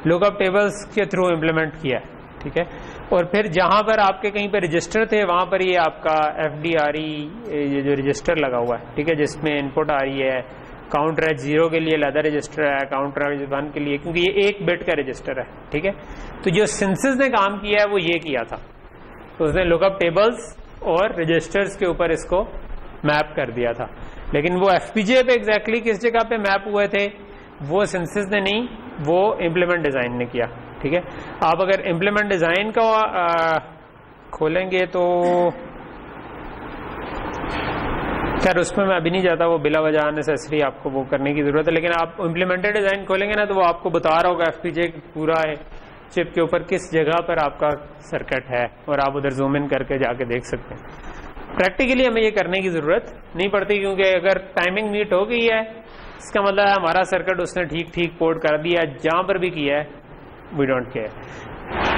लुकअप टेबल्स के थ्रू इम्प्लीमेंट किया है। ठीक है, और फिर जहां पर आपके कहीं पर रजिस्टर थे वहां पर ये आपका FDRE ये जो रजिस्टर लगा हुआ है, ठीक है, जिसमें इनपुट आ रही है। काउंट रेज 0 के लिए अलग रजिस्टर है, काउंट रेज 1 के लिए, क्योंकि ये 1 बिट का रजिस्टर है। ठीक है, तो जो सिंथेसिस ने काम किया है वो ये किया था, तो उसने लुकअप टेबल्स और रजिस्टर्स के ऊपर इसको मैप कर दिया था। लेकिन वो एफपीजे पे एग्जैक्टली किस जगह पे मैप हुए थे वो सिंथेसिस ने नहीं, वो इम्प्लीमेंट डिजाइन ने किया। ठीक है, आप अगर इम्प्लीमेंट डिजाइन का खोलेंगे तो खैर उसमें मैं अभी नहीं जाता, वो बिला वजह अननेसेसरी आपको वो करने की जरूरत है। लेकिन आप इम्प्लीमेंटेड डिजाइन खोलेंगे ना तो वो आपको बता रहा होगा एफपीजे पूरा है चिप के ऊपर किस जगह पर आपका सर्किट है, और आप उधर जूम इन करके जाके देख सकते हैं। प्रैक्टिकली हमें ये करने की जरूरत नहीं पड़ती, क्योंकि अगर टाइमिंग मीट हो गई है इसका मतलब है हमारा सर्किट उसने ठीक पोर्ट कर दिया, जहां पर भी किया है वी डोंट केयर।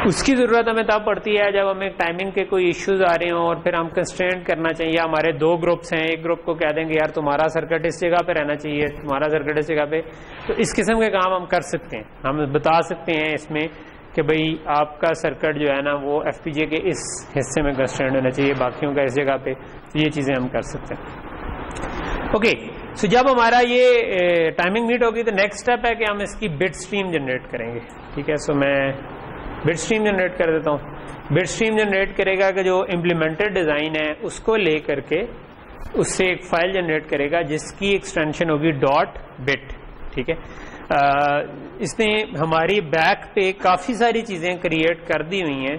उसकी जरूरत हमें तब पड़ती है जब हमें टाइमिंग के कोई इश्यूज आ रहे हो और फिर हम कंस्ट्रेंट करना चाहिए। हमारे 2 ग्रुप्स हैं, एक ग्रुप को कह देंगे यार तुम्हारा सर्किट इस जगह पे रहना चाहिए, तुम्हारा सर्किट इस जगह पे, तो इस किस्म के काम हम कर सकते हैं। हम बता सकते हैं इसमें कि भाई आपका सर्किट जो है ना वो एफपीजे के इस हिस्से में कंस्ट्रेंट होना चाहिए, बाकियों का इस जगह पे, तो ये चीजें हम कर सकते हैं। ओके, सो जब हमारा ये टाइमिंग मीट होगी तो नेक्स्ट स्टेप है कि हम इसकी बिट स्ट्रीम जनरेट करेंगे। ठीक है, सो मैं बिट स्ट्रीम जनरेट कर देता हूँ। बिट स्ट्रीम जनरेट करेगा कि जो इम्प्लीमेंटेड डिजाइन है उसको ले करके उससे एक फाइल जनरेट करेगा जिसकी एक्सटेंशन होगी डॉट बिट। ठीक है, इसने हमारी बैक पे काफी सारी चीजें क्रिएट कर दी हुई हैं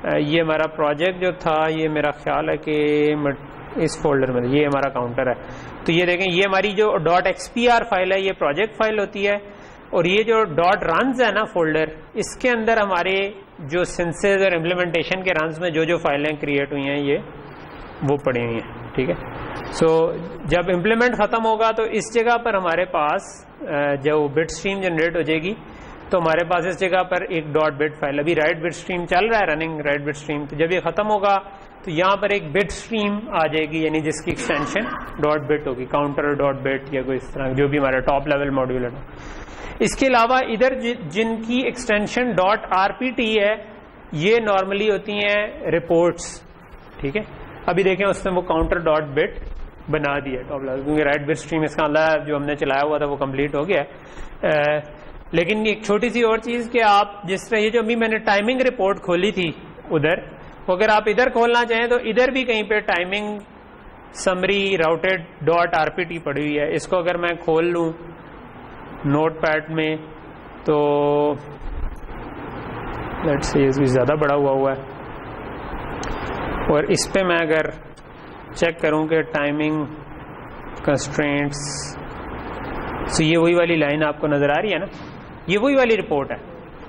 ये हमारा प्रोजेक्ट जो था, ये मेरा ख्याल है कि इस फोल्डर में, ये हमारा काउंटर है। तो ये देखें, ये हमारी जो .xpr फाइल है ये प्रोजेक्ट फाइल होती है, और ये जो .runs है ना फोल्डर, इसके अंदर हमारे जो सेंसेस और इम्प्लीमेंटेशन के रन्स में जो जो फाइलें क्रिएट हुई हैं ये वो पड़ी हुई हैं, ठीक है। सो जब इम्प्लीमेंट खत्म होगा तो इस जगह पर हमारे पास जो बिट स्ट्रीम जनरेट हो जाएगी, तो हमारे पास इस जगह पर एक .bit फाइल, अभी राइट बिट स्ट्रीम चल रहा है, रनिंग राइट बिट स्ट्रीम, तो जब ये खत्म होगा तो यहाँ पर एक बिट स्ट्रीम आ जाएगी, यानी जिसकी एक्सटेंशन .bit होगी, काउंटर .bit या कोई इस तरह जो भी हमारा टॉप लेवल मॉड्यूल है। इसके अलावा इधर जिनकी एक्सटेंशन .rpt है, ये नॉर्मली होती हैं रिपोर्ट्स, ठीक है। अभी देखें उसने वो काउंटर .bit बना दिया टॉप लेवल, क्योंकि राइट बिट स्ट्रीम इसका अल्लाह जो हमने चलाया हुआ था वो कंप्लीट हो गया। लेकिन एक छोटी सी और चीज कि आप जिस तरह ये जो अभी मैंने टाइमिंग रिपोर्ट खोली थी उधर, अगर आप इधर खोलना चाहें तो इधर भी कहीं पे टाइमिंग समरी राउटेड .rpt पड़ी हुई है। इसको अगर मैं खोल लूं नोटपैड में तो लेट्स से ये ज्यादा बड़ा हुआ है, और इस पे मैं अगर चेक करूं कि टाइमिंग कंस्ट्रेंट्स, तो ये वही वाली लाइन आपको नजर आ रही है ना, ये वही वाली रिपोर्ट है,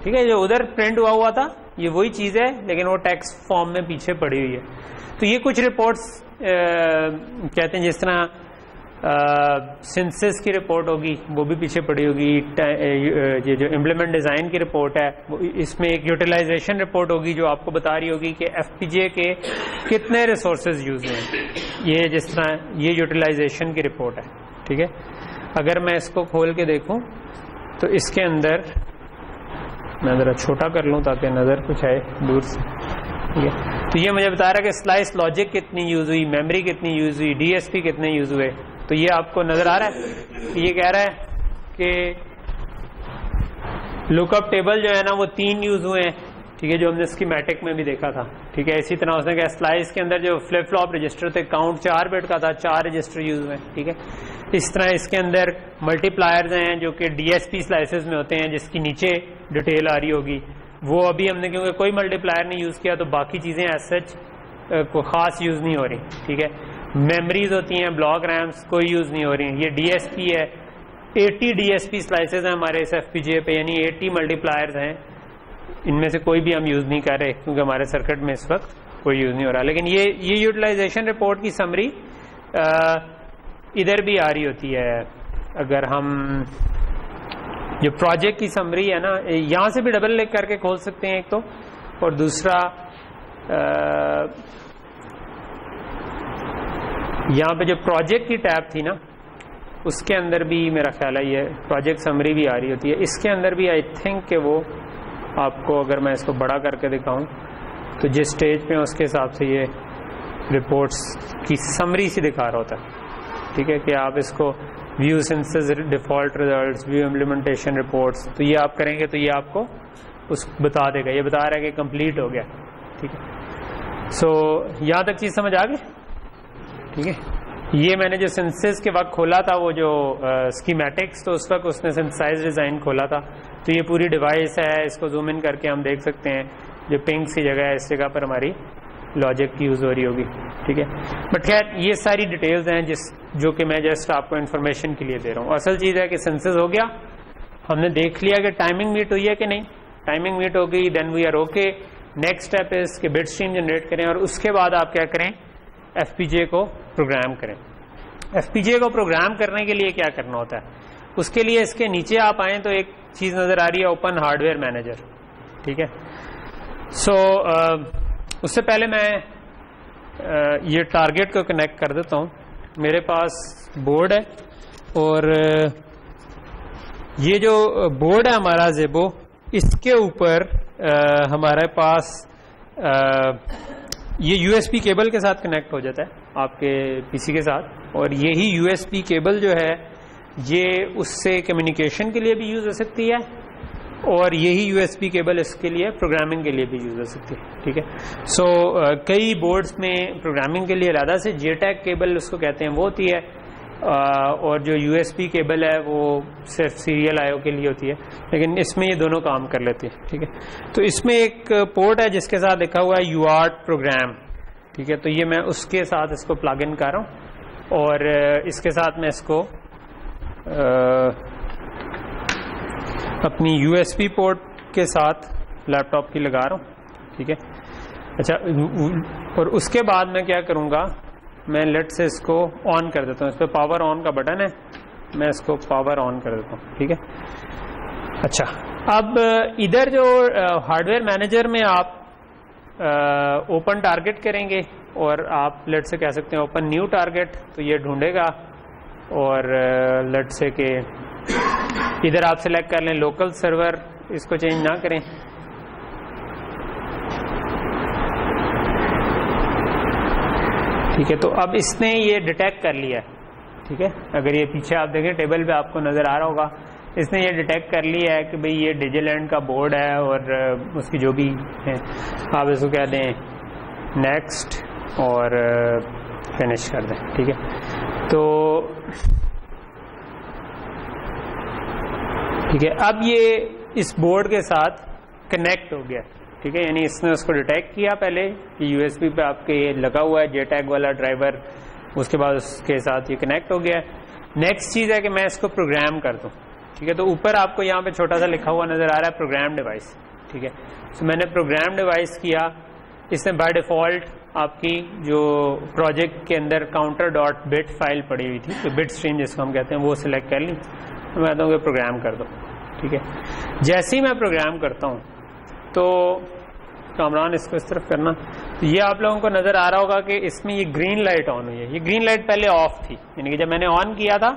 ठीक है। जो उधर प्रिंट हुआ था ये वही चीज है, लेकिन वो टेक्स्ट फॉर्म में पीछे पड़ी हुई है। तो ये कुछ रिपोर्ट्स कहते हैं, जिस तरह सेंसस की रिपोर्ट होगी वो भी पीछे पड़ी होगी, ये जो इम्प्लीमेंट डिजाइन की रिपोर्ट है वो, इसमें एक यूटिलाइजेशन रिपोर्ट होगी जो आपको बता रही होगी कि एफपीजीए के कितने रिसोर्सेज यूज हुए, ये जिस तरह ये यूटिलाइजेशन की रिपोर्ट है, ठीक है। अगर मैं इसको खोल के देखूं तो इसके अंदर मैं जरा छोटा कर लूं ताकि नजर कुछ आए दूर से, ठीक है। तो ये मुझे बता रहा है कि स्लाइस लॉजिक कितनी यूज हुई, मेमोरी कितनी यूज हुई, डीएसपी कितने यूज हुए। तो ये आपको नजर आ रहा है, ये कह रहा है कि लुकअप टेबल जो है ना वो 3 यूज हुए हैं, ठीक है, जो हमने स्कीमेटिक में भी देखा था, ठीक है। इसी तरह उसने कहा स्लाइस के अंदर जो फ्लिप फ्लॉप रजिस्टर थे, काउंट 4 बिट का था, 4 रजिस्टर यूज हुए, ठीक है। इस तरह इसके अंदर मल्टीप्लायर्स हैं जो कि डीएसपी स्लाइसेस में होते हैं, जिसकी नीचे डिटेल आ रही होगी, वो अभी हमने क्योंकि कोई मल्टीप्लायर नहीं यूज किया तो बाकी चीजें एज सच को खास यूज नहीं हो रही, ठीक है। मेमोरीज होती हैं, ब्लॉक रैम्स कोई यूज नहीं हो रही। ये डीएसपी है, 80 डीएसपी स्लाइसेस हैं हमारे इस एफपीजीए पे, यानी 80 मल्टीप्लायर्स हैं, इनमें से कोई भी हम यूज नहीं कर रहे क्योंकि हमारे सर्किट में इस वक्त कोई यूज नहीं हो रहा। लेकिन ये यूटिलाइजेशन रिपोर्ट की समरी इधर भी आ रही होती है। अगर हम जो प्रोजेक्ट की समरी है ना, यहां से भी डबल क्लिक करके खोल सकते हैं एक तो, और दूसरा यहां पे जो प्रोजेक्ट की टैब थी ना उसके अंदर भी मेरा ख्याल है ये प्रोजेक्ट समरी भी आ रही होती है। इसके अंदर भी आई थिंक कि वो आपको, अगर मैं इसको बड़ा करके दिखाऊं तो जिस स्टेज पे उसके हिसाब से ये रिपोर्ट्स की समरी सी दिखा रहा होता है, ठीक है, कि आप इसको view census default results, view implementation reports, तो ये आप करेंगे तो ये आपको उस बता देगा, ये बता रहा है कि कंप्लीट हो गया, ठीक है। सो यहां तक चीज समझ आ गई, ठीक है। ये मैंने जो सेंसस के वक्त खोला था वो जो स्कीमेटिक्स, तो उस वक्त उसने सिंथेसाइज डिजाइन खोला था। तो ये पूरी डिवाइस है, इसको जूम इन करके हम देख सकते हैं, जो पिंक सी जगह है इस जगह पर हमारी लॉजिक की यूज हो रही होगी, ठीक है। बट खैर ये सारी डिटेल्स हैं जो कि मैं जस्ट आपको इन्फॉर्मेशन के लिए दे रहा हूँ। असल चीज है कि सेंसस हो गया, हमने देख लिया कि टाइमिंग मीट हुई है कि नहीं, टाइमिंग मीट हो गई, then we are okay. Next step is कि बिट स्ट्रीम जनरेट करें, और उसके बाद आप क्या करें, एफपीजीए को प्रोग्राम करें। एफपीजीए को प्रोग्राम करने के लिए क्या करना होता है, उसके लिए इसके नीचे आप आए तो एक चीज नजर आ रही है, ओपन हार्डवेयर मैनेजर, ठीक है। सो उससे पहले मैं ये टारगेट को कनेक्ट कर देता हूं। मेरे पास बोर्ड है, और ये जो बोर्ड है हमारा ज़ेबो, इसके ऊपर हमारे पास ये यूएसबी केबल के साथ कनेक्ट हो जाता है आपके पीसी के साथ, और यही यूएसबी केबल जो है ये उससे कम्युनिकेशन के लिए भी यूज हो सकती है, और यही यूएसबी केबल इसके लिए प्रोग्रामिंग के लिए भी यूज हो सकती है, ठीक है। सो कई बोर्ड्स में प्रोग्रामिंग के लिए अलग से जेटैग केबल उसको कहते हैं वो होती है, और जो USB केबल है वो सिर्फ सीरियल IO के लिए होती है, लेकिन इसमें ये दोनों काम कर लेती है। ठीक है, तो इसमें एक पोर्ट है जिसके साथ लिखा हुआ है UART प्रोग्राम। ठीक है, तो ये मैं उसके साथ इसको प्लग इन कर रहा हूँ और इसके साथ मैं इसको अपनी USB पोर्ट के साथ लैपटॉप की लगा रहा हूँ। ठीक है, अच्छा, और उसके बाद मैं क्या करूँगा, मैं लेट से इसको ऑन कर देता हूँ। इस पर पावर ऑन का बटन है, मैं इसको पावर ऑन कर देता हूँ। ठीक है, अच्छा, अब इधर जो हार्डवेयर मैनेजर में आप ओपन टारगेट करेंगे और आप लेट से कह सकते हैं ओपन न्यू टारगेट, तो ये ढूंढेगा और लेट से कि इधर आप सिलेक्ट कर लें लोकल सर्वर, इसको चेंज ना करें। ठीक है, तो अब इसने ये डिटेक्ट कर लिया है। ठीक है, अगर ये पीछे आप देखें टेबल पे आपको नजर आ रहा होगा, इसने ये डिटेक्ट कर लिया है कि भाई ये डिजिलैंड का बोर्ड है और उसकी जो भी है आप इसको कह दें नेक्स्ट और फिनिश कर दें। ठीक है, तो ठीक है, अब ये इस बोर्ड के साथ कनेक्ट हो गया। ठीक है, यानी इसने उसको डिटेक्ट किया पहले कि USB पे आपके ये लगा हुआ है JTAG वाला ड्राइवर, उसके बाद उसके साथ ये कनेक्ट हो गया। नेक्स्ट चीज़ है कि मैं इसको प्रोग्राम कर दूं। ठीक है, तो ऊपर आपको यहाँ पे छोटा सा लिखा हुआ नजर आ रहा है प्रोग्राम डिवाइस। ठीक है, तो मैंने प्रोग्राम डिवाइस किया, इसने बाय डिफॉल्ट आपकी जो प्रोजेक्ट के अंदर counter.bit फाइल पड़ी हुई थी, तो बिट स्ट्रीम जिसको हम कहते हैं, वो सिलेक्ट कर ली। तो मैं कहता हूँ कि प्रोग्राम कर दो। ठीक है, जैसे ही मैं प्रोग्राम करता हूँ तो कामरान इसको इस तरफ करना, तो ये आप लोगों को नजर आ रहा होगा कि इसमें ये ग्रीन लाइट ऑन हुई है। ये ग्रीन लाइट पहले ऑफ थी, यानी कि जब मैंने ऑन किया था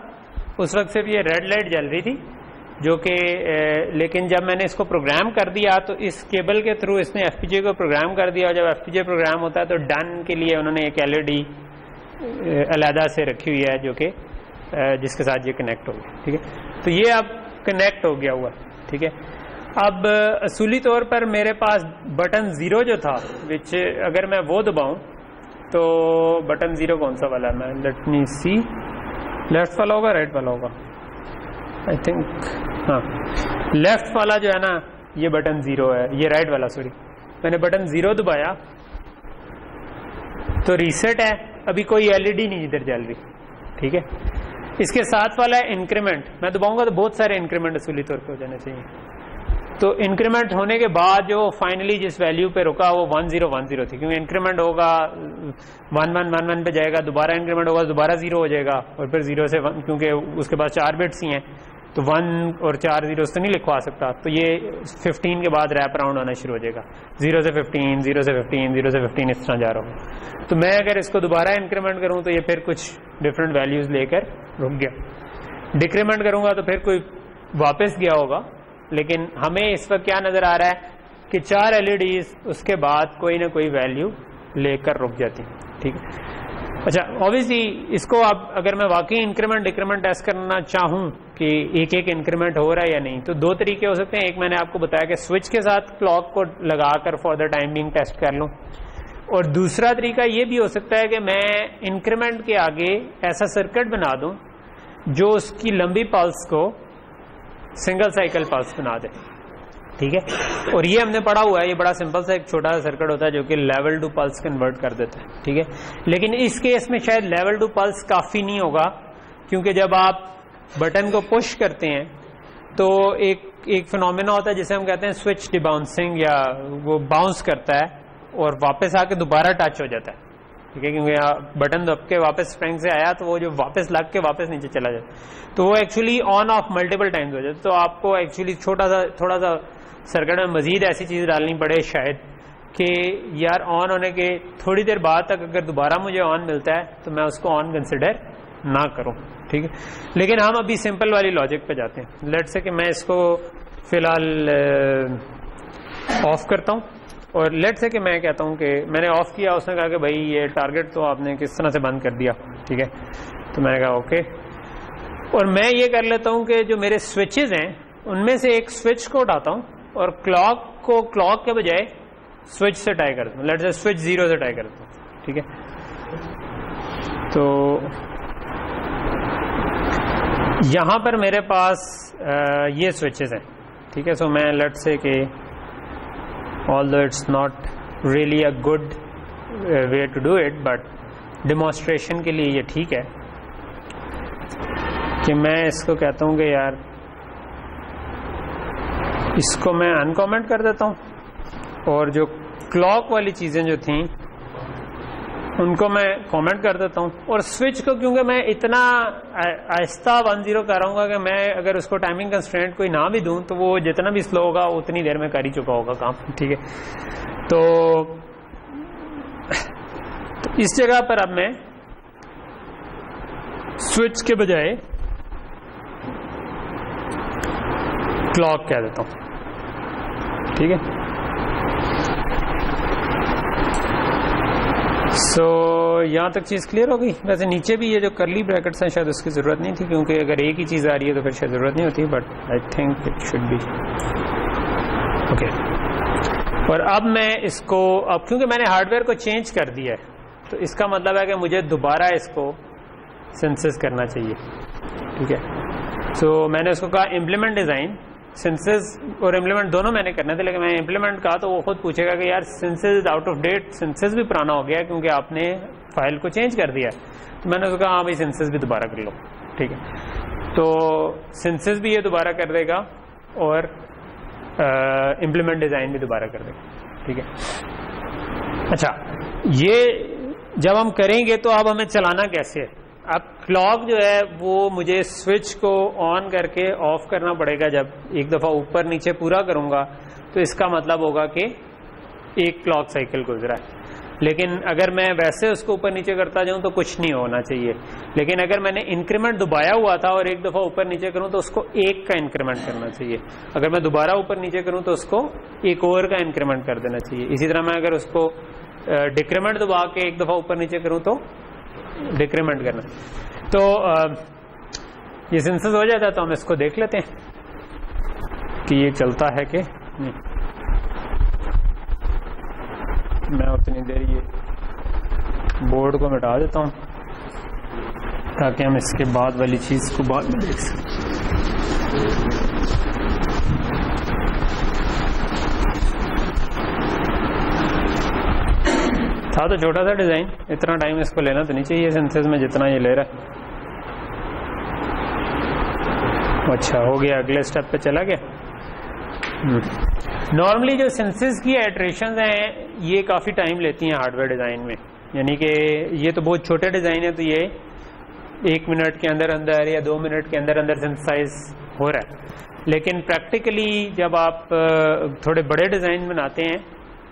उस वक्त सिर्फ ये रेड लाइट जल रही थी, जो कि लेकिन जब मैंने इसको प्रोग्राम कर दिया तो इस केबल के थ्रू इसने FPGA को प्रोग्राम कर दिया, और जब FPGA प्रोग्राम होता है तो डन के लिए उन्होंने एक LED अलहदा से रखी हुई है जो कि जिसके साथ ये कनेक्ट हो गया। ठीक है, तो ये अब कनेक्ट हो गया हुआ। ठीक है, अब असूली तौर पर मेरे पास बटन 0 जो था, विच अगर मैं वो दबाऊं तो बटन 0 कौन सा वाला है, मैं लेट मी सी, लेफ्ट वाला होगा राइट वाला होगा, आई थिंक हाँ लेफ्ट वाला जो है ना ये बटन 0 है, ये राइट वाला सॉरी, मैंने बटन 0 दबाया तो रीसेट है, अभी कोई LED नहीं इधर जल रही। ठीक है, इसके साथ वाला है इंक्रीमेंट, मैं दबाऊंगा तो बहुत सारे इंक्रीमेंट असूली तौर पे हो जाने चाहिए। तो इंक्रीमेंट होने के बाद जो फाइनली जिस वैल्यू पे रुका वो 1010 थी, क्योंकि इंक्रीमेंट होगा 1111 पे जाएगा, दोबारा इंक्रीमेंट होगा दोबारा 0 हो जाएगा, और फिर 0 से 1, क्योंकि उसके पास 4 बिट्स ही हैं तो 1 और 4 zeros तो नहीं लिखवा सकता, तो ये 15 के बाद रैप अराउंड होना शुरू हो जाएगा, 0 से 15, 0 से 15, 0 से 15 इस तरह जा रहा हूँ। तो मैं अगर इसको दोबारा इंक्रीमेंट करूँ तो ये फिर कुछ डिफरेंट वैल्यूज लेकर रुक गया, डिक्रीमेंट करूंगा तो फिर कोई वापस गया होगा, लेकिन हमें इस वक्त क्या नजर आ रहा है कि 4 LEDs उसके बाद कोई ना कोई वैल्यू लेकर रुक जाती है। ठीक है, अच्छा, ऑब्वियसली इसको आप अगर मैं वाकई इंक्रीमेंट डिक्रीमेंट टेस्ट करना चाहूँ कि एक एक इंक्रीमेंट हो रहा है या नहीं, तो 2 तरीके हो सकते हैं। एक मैंने आपको बताया कि स्विच के साथ क्लॉक को लगाकर for the time being test कर लूँ, और दूसरा तरीका ये भी हो सकता है कि मैं इंक्रीमेंट के आगे ऐसा सर्किट बना दूं जो उसकी लंबी पल्स को सिंगल साइकिल पल्स बना दे। ठीक है, और ये हमने पढ़ा हुआ है, ये बड़ा सिंपल सा एक छोटा सा सर्किट होता है जो कि लेवल टू पल्स कन्वर्ट कर देता है। ठीक है, लेकिन इस केस में शायद लेवल टू पल्स काफी नहीं होगा, क्योंकि जब आप बटन को पुश करते हैं तो एक फिनोमेना होता है जिसे हम कहते हैं स्विच डिबाउंसिंग, या वो बाउंस करता है और वापस आके दोबारा टच हो जाता है। ठीक है, क्योंकि बटन दब के वापस स्प्रिंग से आया तो वो जो वापस लग के वापस नीचे चला जाता, तो वो actually on off multiple times हो जाता। तो आपको एक्चुअली थोड़ा सा सर्किट में मजीद ऐसी चीज डालनी पड़े शायद कि यार ऑन होने के थोड़ी देर बाद तक अगर दोबारा मुझे ऑन मिलता है तो मैं उसको ऑन कंसिडर ना करूं। ठीक है, लेकिन हम अभी सिंपल वाली लॉजिक पे जाते हैं। लेट्स से कि मैं इसको फिलहाल ऑफ करता हूं, और लेट्स से कि मैं कहता हूं कि मैंने ऑफ किया, उसने कहा कि भाई ये टारगेट तो आपने किस तरह से बंद कर दिया। ठीक है, तो मैंने कहा ओके, और मैं ये कर लेता हूं कि जो मेरे स्विचेस हैं उनमें से एक स्विच को उठाता हूं और क्लॉक के बजाय स्विच से टाई कर दूं, लेट्स से स्विच 0 से टाई कर दूं। ठीक है, तो यहाँ पर मेरे पास ये स्विचेस हैं, ठीक है। सो मैं लेट्स से कि although it's not really a good way to do it, but demonstration के लिए ये ठीक है कि मैं इसको कहता हूँ कि यार इसको मैं अनकमेंट कर देता हूँ, और जो क्लॉक वाली चीज़ें जो थी उनको मैं कमेंट कर देता हूँ, और स्विच को क्योंकि मैं इतना आहिस्ता 1-0 कर रहा हूँ कि मैं अगर उसको टाइमिंग कंस्ट्रेंट कोई ना भी दूं तो वो जितना भी स्लो होगा उतनी देर में कर ही चुका होगा काम, ठीक है। तो इस जगह पर अब मैं स्विच के बजाय क्लॉक कह देता हूँ, ठीक है। सो यहाँ तक चीज़ क्लियर हो गई। वैसे नीचे भी ये जो करली ब्रैकेट्स हैं शायद उसकी ज़रूरत नहीं थी, क्योंकि अगर एक ही चीज़ आ रही है तो फिर शायद ज़रूरत नहीं होती, but I think it should be okay. और अब मैं इसको, अब क्योंकि मैंने हार्डवेयर को चेंज कर दिया है तो इसका मतलब है कि मुझे दोबारा इसको सिंथेसिस करना चाहिए, ठीक है। सो मैंने उसको कहा इम्प्लीमेंट डिज़ाइन, सिंथेसिस और इम्प्लीमेंट दोनों मैंने करने थे, लेकिन मैंने इम्प्लीमेंट कहा तो वो खुद पूछेगा कि यार synthesis out of date, synthesis भी पुराना हो गया क्योंकि आपने फाइल को चेंज कर दिया। तो मैंने उसको कहा हाँ भाई सिंथेसिस भी दोबारा कर लो, ठीक है। तो सिंथेसिस भी ये दोबारा कर देगा और इम्प्लीमेंट डिज़ाइन भी दोबारा कर देगा, ठीक है। अच्छा, ये जब हम करेंगे तो अब हमें चलाना कैसे है। अब क्लॉक जो है वो मुझे स्विच को ऑन करके ऑफ करना पड़ेगा। जब एक दफ़ा ऊपर नीचे पूरा करूंगा तो इसका मतलब होगा कि एक क्लॉक साइकिल गुजरा है। लेकिन अगर मैं वैसे उसको ऊपर नीचे करता जाऊं तो कुछ नहीं होना चाहिए। लेकिन अगर मैंने इंक्रीमेंट दबाया हुआ था और एक दफ़ा ऊपर नीचे करूं तो उसको एक का इंक्रीमेंट करना चाहिए। अगर मैं दोबारा ऊपर नीचे करूं तो उसको एक और का इंक्रीमेंट कर देना चाहिए। इसी तरह मैं अगर उसको डिक्रीमेंट दबा के एक दफ़ा ऊपर नीचे करूं तो डिक्रीमेंट करना। तो ये सिंथेसिस हो जाता है। तो हम इसको देख लेते हैं कि ये चलता है कि नहीं। मैं उतनी देर ये बोर्ड को मिटा देता हूं ताकि हम इसके बाद वाली चीज को बाद में देख सकें। था तो छोटा सा डिजाइन, इतना टाइम इसको लेना तो नहीं चाहिए सिंथेसिस में जितना ये ले रहा है। अच्छा हो गया, अगले स्टेप पे चला गया। नॉर्मली जो सिंथेसिस की इटरेशंस हैं ये काफ़ी टाइम लेती हैं हार्डवेयर डिज़ाइन में। यानी कि ये तो बहुत छोटे डिज़ाइन है तो ये 1 मिनट के अंदर अंदर या 2 मिनट के अंदर अंदर सिंथेसाइज हो रहा है। लेकिन प्रैक्टिकली जब आप थोड़े बड़े डिज़ाइन बनाते हैं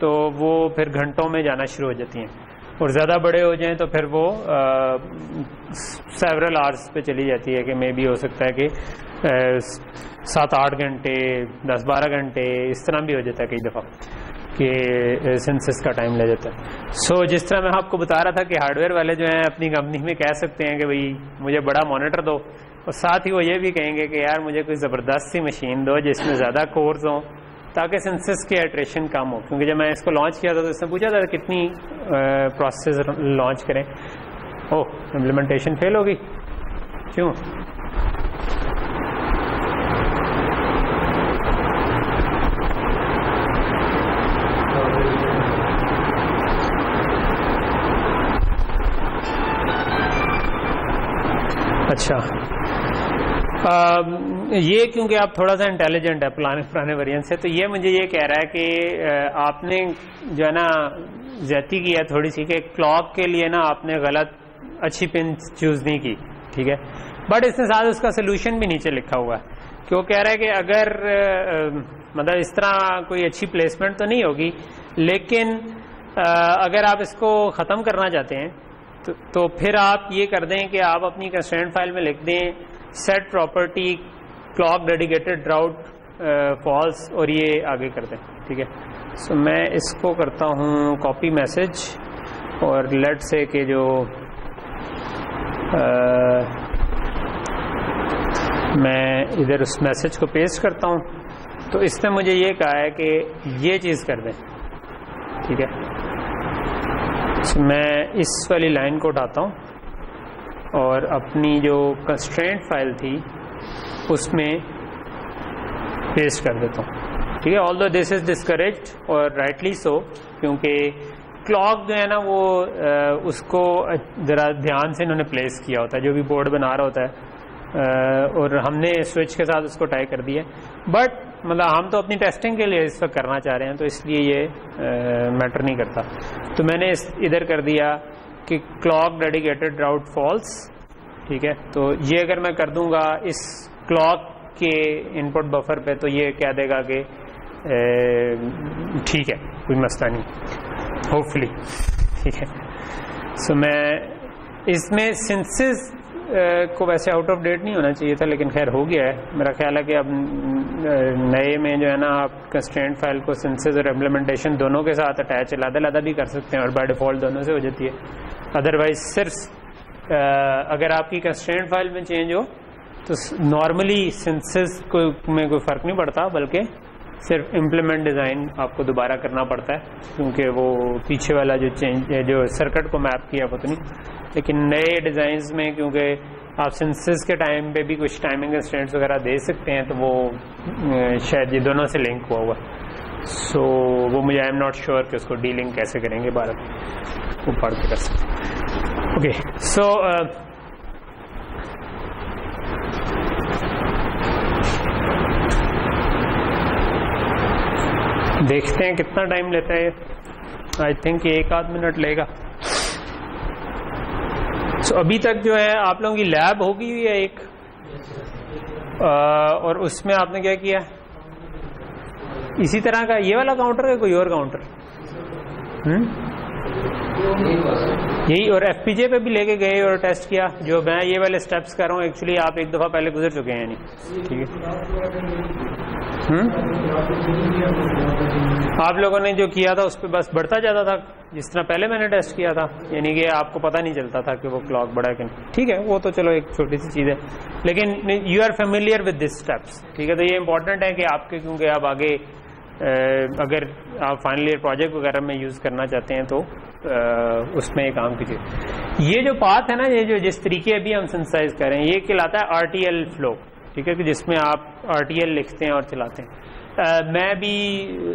तो वो फिर घंटों में जाना शुरू हो जाती हैं, और ज़्यादा बड़े हो जाएं तो फिर वो सेवरल आवर्स पे चली जाती है कि मे भी हो सकता है कि 7-8 घंटे 10-12 घंटे इस तरह भी हो जाता है कई दफ़ा कि सिंथेसिस का टाइम ले जाता है। सो जिस तरह मैं आपको बता रहा था कि हार्डवेयर वाले जो हैं अपनी कंपनी में कह सकते हैं कि भाई मुझे बड़ा मॉनिटर दो, और साथ ही वो ये भी कहेंगे कि यार मुझे कोई ज़बरदस्त सी मशीन दो जिसमें ज़्यादा कोर्स हों ताकि सिंथेसिस की इटरेशन कम हो। क्योंकि जब मैं इसको लॉन्च किया था तो इसने पूछा था कितनी प्रोसेस लॉन्च करें। ओह, इम्प्लीमेंटेशन फेल हो गई, क्यों? अच्छा, ये क्योंकि आप थोड़ा सा इंटेलिजेंट है पुराने वेरिएंट से, तो ये मुझे ये कह रहा है कि आपने जो है ना ज्यादती की है थोड़ी सी कि क्लॉक के लिए ना आपने गलत अच्छी पिन चूज नहीं की, ठीक है। बट इसके साथ उसका सोल्यूशन भी नीचे लिखा हुआ है कि वो कह रहा है कि अगर मतलब इस तरह कोई अच्छी प्लेसमेंट तो नहीं होगी, लेकिन अगर आप इसको ख़त्म करना चाहते हैं तो फिर आप ये कर दें कि आप अपनी कंस्ट्रेंट फाइल में लिख दें सेट प्रॉपर्टी क्लॉक डेडिकेटेड राउट फॉल्स, और ये आगे कर दें, ठीक है। सो मैं इसको करता हूँ कॉपी मैसेज, और लेट से कि जो मैं इधर उस मैसेज को पेस्ट करता हूँ तो इसने मुझे ये कहा है कि ये चीज़ कर दें, ठीक है। मैं इस वाली लाइन को उठाता हूँ और अपनी जो कंस्ट्रेंट फाइल थी उसमें पेस्ट कर देता हूँ, ठीक है। ऑल्दो दिस इज डिस्करेज्ड और राइटली सो, क्योंकि क्लॉक जो है ना वो उसको ज़रा ध्यान से इन्होंने प्लेस किया होता है, जो भी बोर्ड बना रहा होता है, और हमने स्विच के साथ उसको टाई कर दिया। बट मतलब हम तो अपनी टेस्टिंग के लिए इस वक्त करना चाह रहे हैं, तो इसलिए ये मैटर नहीं करता। तो मैंने इधर कर दिया कि क्लॉक डेडिकेटेड राउट फॉल्स, ठीक है। तो ये अगर मैं कर दूंगा इस क्लॉक के इनपुट बफर पे, तो ये कह देगा कि ठीक है, कोई मसला नहीं, होपफुली, ठीक है। सो मैं इसमें सिंथेसिस को वैसे आउट ऑफ डेट नहीं होना चाहिए था, लेकिन खैर हो गया है। मेरा ख्याल है कि अब नए में जो है ना आप कंस्ट्रेंट फाइल को सिंथेसिस और इम्प्लीमेंटेशन दोनों के साथ अटैच अलग-अलग भी कर सकते हैं, और बाय डिफॉल्ट दोनों से हो जाती है। अदरवाइज सिर्फ अगर आपकी कंस्ट्रेंट फाइल में चेंज हो तो नॉर्मली सिंथेसिस में कोई फ़र्क नहीं पड़ता, बल्कि सिर्फ इम्प्लीमेंट डिज़ाइन आपको दोबारा करना पड़ता है, क्योंकि वो पीछे वाला जो चेंज जो सर्किट को मैप किया वो तो नहीं। लेकिन नए डिज़ाइंस में क्योंकि आप सिंथेसिस के टाइम पे भी कुछ टाइमिंग कंस्ट्रेंट्स वगैरह दे सकते हैं, तो वो शायद ये दोनों से लिंक हुआ हुआ। सो वो मुझे आई एम नॉट श्योर कि उसको डीलिंग कैसे करेंगे, बार वो पढ़ के कर सकते। ओके, सो देखते हैं कितना टाइम लेता है। आई थिंक 1-8 मिनट लेगा। सो अभी तक जो है आप लोगों की लैब होगी हुई है एक, और उसमें आपने क्या किया, इसी तरह का ये वाला काउंटर है, कोई और काउंटर? यही, और एफपीजे पे भी लेके गए और टेस्ट किया। जो मैं ये वाले स्टेप्स कर रहा हूँ एक्चुअली आप एक दफा पहले गुजर चुके हैं, नहीं? ठीक है। आप लोगों ने जो किया था उस पर बस बढ़ता जाता था, जिस तरह पहले मैंने टेस्ट किया था, यानी कि आपको पता नहीं चलता था कि वो क्लॉक बड़ा है कि नहीं। ठीक है, वो तो चलो एक छोटी सी चीज़ है, लेकिन you are familiar with this steps, ठीक है। तो ये इंपॉर्टेंट है कि आपके, क्योंकि आप आगे अगर आप फाइनल ईयर प्रोजेक्ट वगैरह में यूज़ करना चाहते हैं तो उसमें ये काम कीजिए। ये जो पाथ है ना, ये जो जिस तरीके अभी हम सिंथेसाइज कर रहे हैं, ये कहलाता है आरटीएल फ्लो, ठीक है, कि जिसमें आप आरटीएल लिखते हैं और चलाते हैं। मैं भी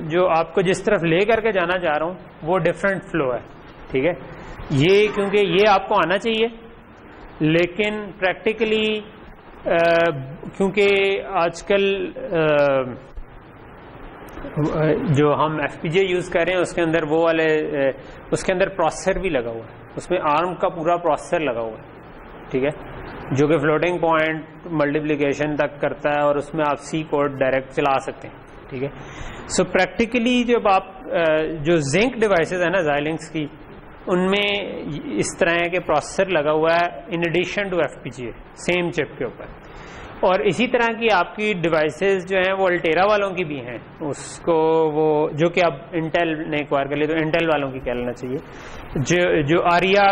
जो आपको जिस तरफ ले करके जाना चाह रहा हूँ वो डिफरेंट फ्लो है, ठीक है। ये क्योंकि ये आपको आना चाहिए, लेकिन प्रैक्टिकली क्योंकि आजकल जो हम एफपीजे यूज़ कर रहे हैं उसके अंदर वो वाले उसके अंदर प्रोसेसर भी लगा हुआ है, उसमें आर्म का पूरा प्रोसेसर लगा हुआ है, ठीक है, जो कि फ्लोटिंग पॉइंट मल्टीप्लिकेशन तक करता है और उसमें आप सी कोड डायरेक्ट चला सकते हैं, ठीक है। सो प्रैक्टिकली जब आप जो जिंक डिवाइसेस है ना Xilinx की, उनमें इस तरह के प्रोसेसर लगा हुआ है in addition to FPGA same chip के ऊपर। और इसी तरह की आपकी डिवाइसेस जो हैं वो अल्टेरा वालों की भी हैं, उसको वो जो कि अब इंटेल ने एक्वायर कर लिया, तो इंटेल वालों की कह लेना चाहिए। जो आरिया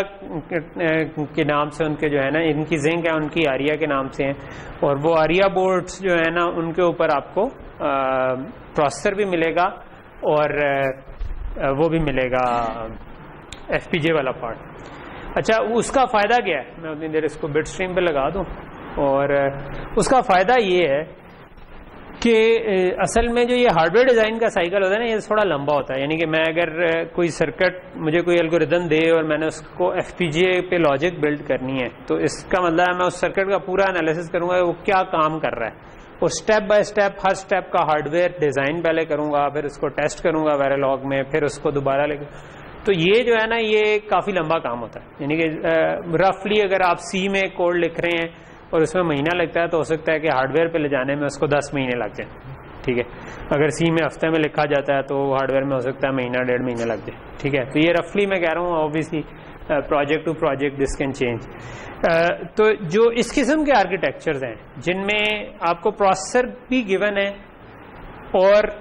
के नाम से उनके जो है ना, इनकी जिंक है उनकी आरिया के नाम से हैं, और वो आरिया बोर्ड्स जो है ना उनके ऊपर आपको प्रोसेसर भी मिलेगा और वो भी मिलेगा एफपीजे वाला पार्ट। अच्छा, उसका फ़ायदा क्या है, मैं उतनी देर इसको बिट स्ट्रीम पे लगा दूँ। और उसका फ़ायदा ये है कि असल में जो ये हार्डवेयर डिज़ाइन का साइकिल होता है ना, ये थोड़ा लंबा होता है। यानी कि मैं अगर कोई सर्किट, मुझे कोई एल्गोरिदम दे और मैंने उसको एफपीजीए पे लॉजिक बिल्ड करनी है, तो इसका मतलब है मैं उस सर्किट का पूरा एनालिसिस करूंगा वो क्या काम कर रहा है, और step by step her step का हार्डवेयर डिज़ाइन पहले करूंगा, फिर उसको टेस्ट करूंगा वेरिलॉग में, फिर उसको दोबारा लेकर। तो ये जो है ना, ये काफ़ी लंबा काम होता है। यानी कि रफली अगर आप सी में कोड लिख रहे हैं और उसमें महीना लगता है, तो हो सकता है कि हार्डवेयर पे ले जाने में उसको 10 महीने लग जाए, ठीक है। अगर सी में हफ्ते में लिखा जाता है तो हार्डवेयर में हो सकता है महीना 1.5 महीने लग जाए, ठीक है। तो ये रफली मैं कह रहा हूँ, obviously project to project this can change. तो जो इस किस्म के आर्किटेक्चर्स हैं जिनमें आपको प्रोसेसर भी गिवन है और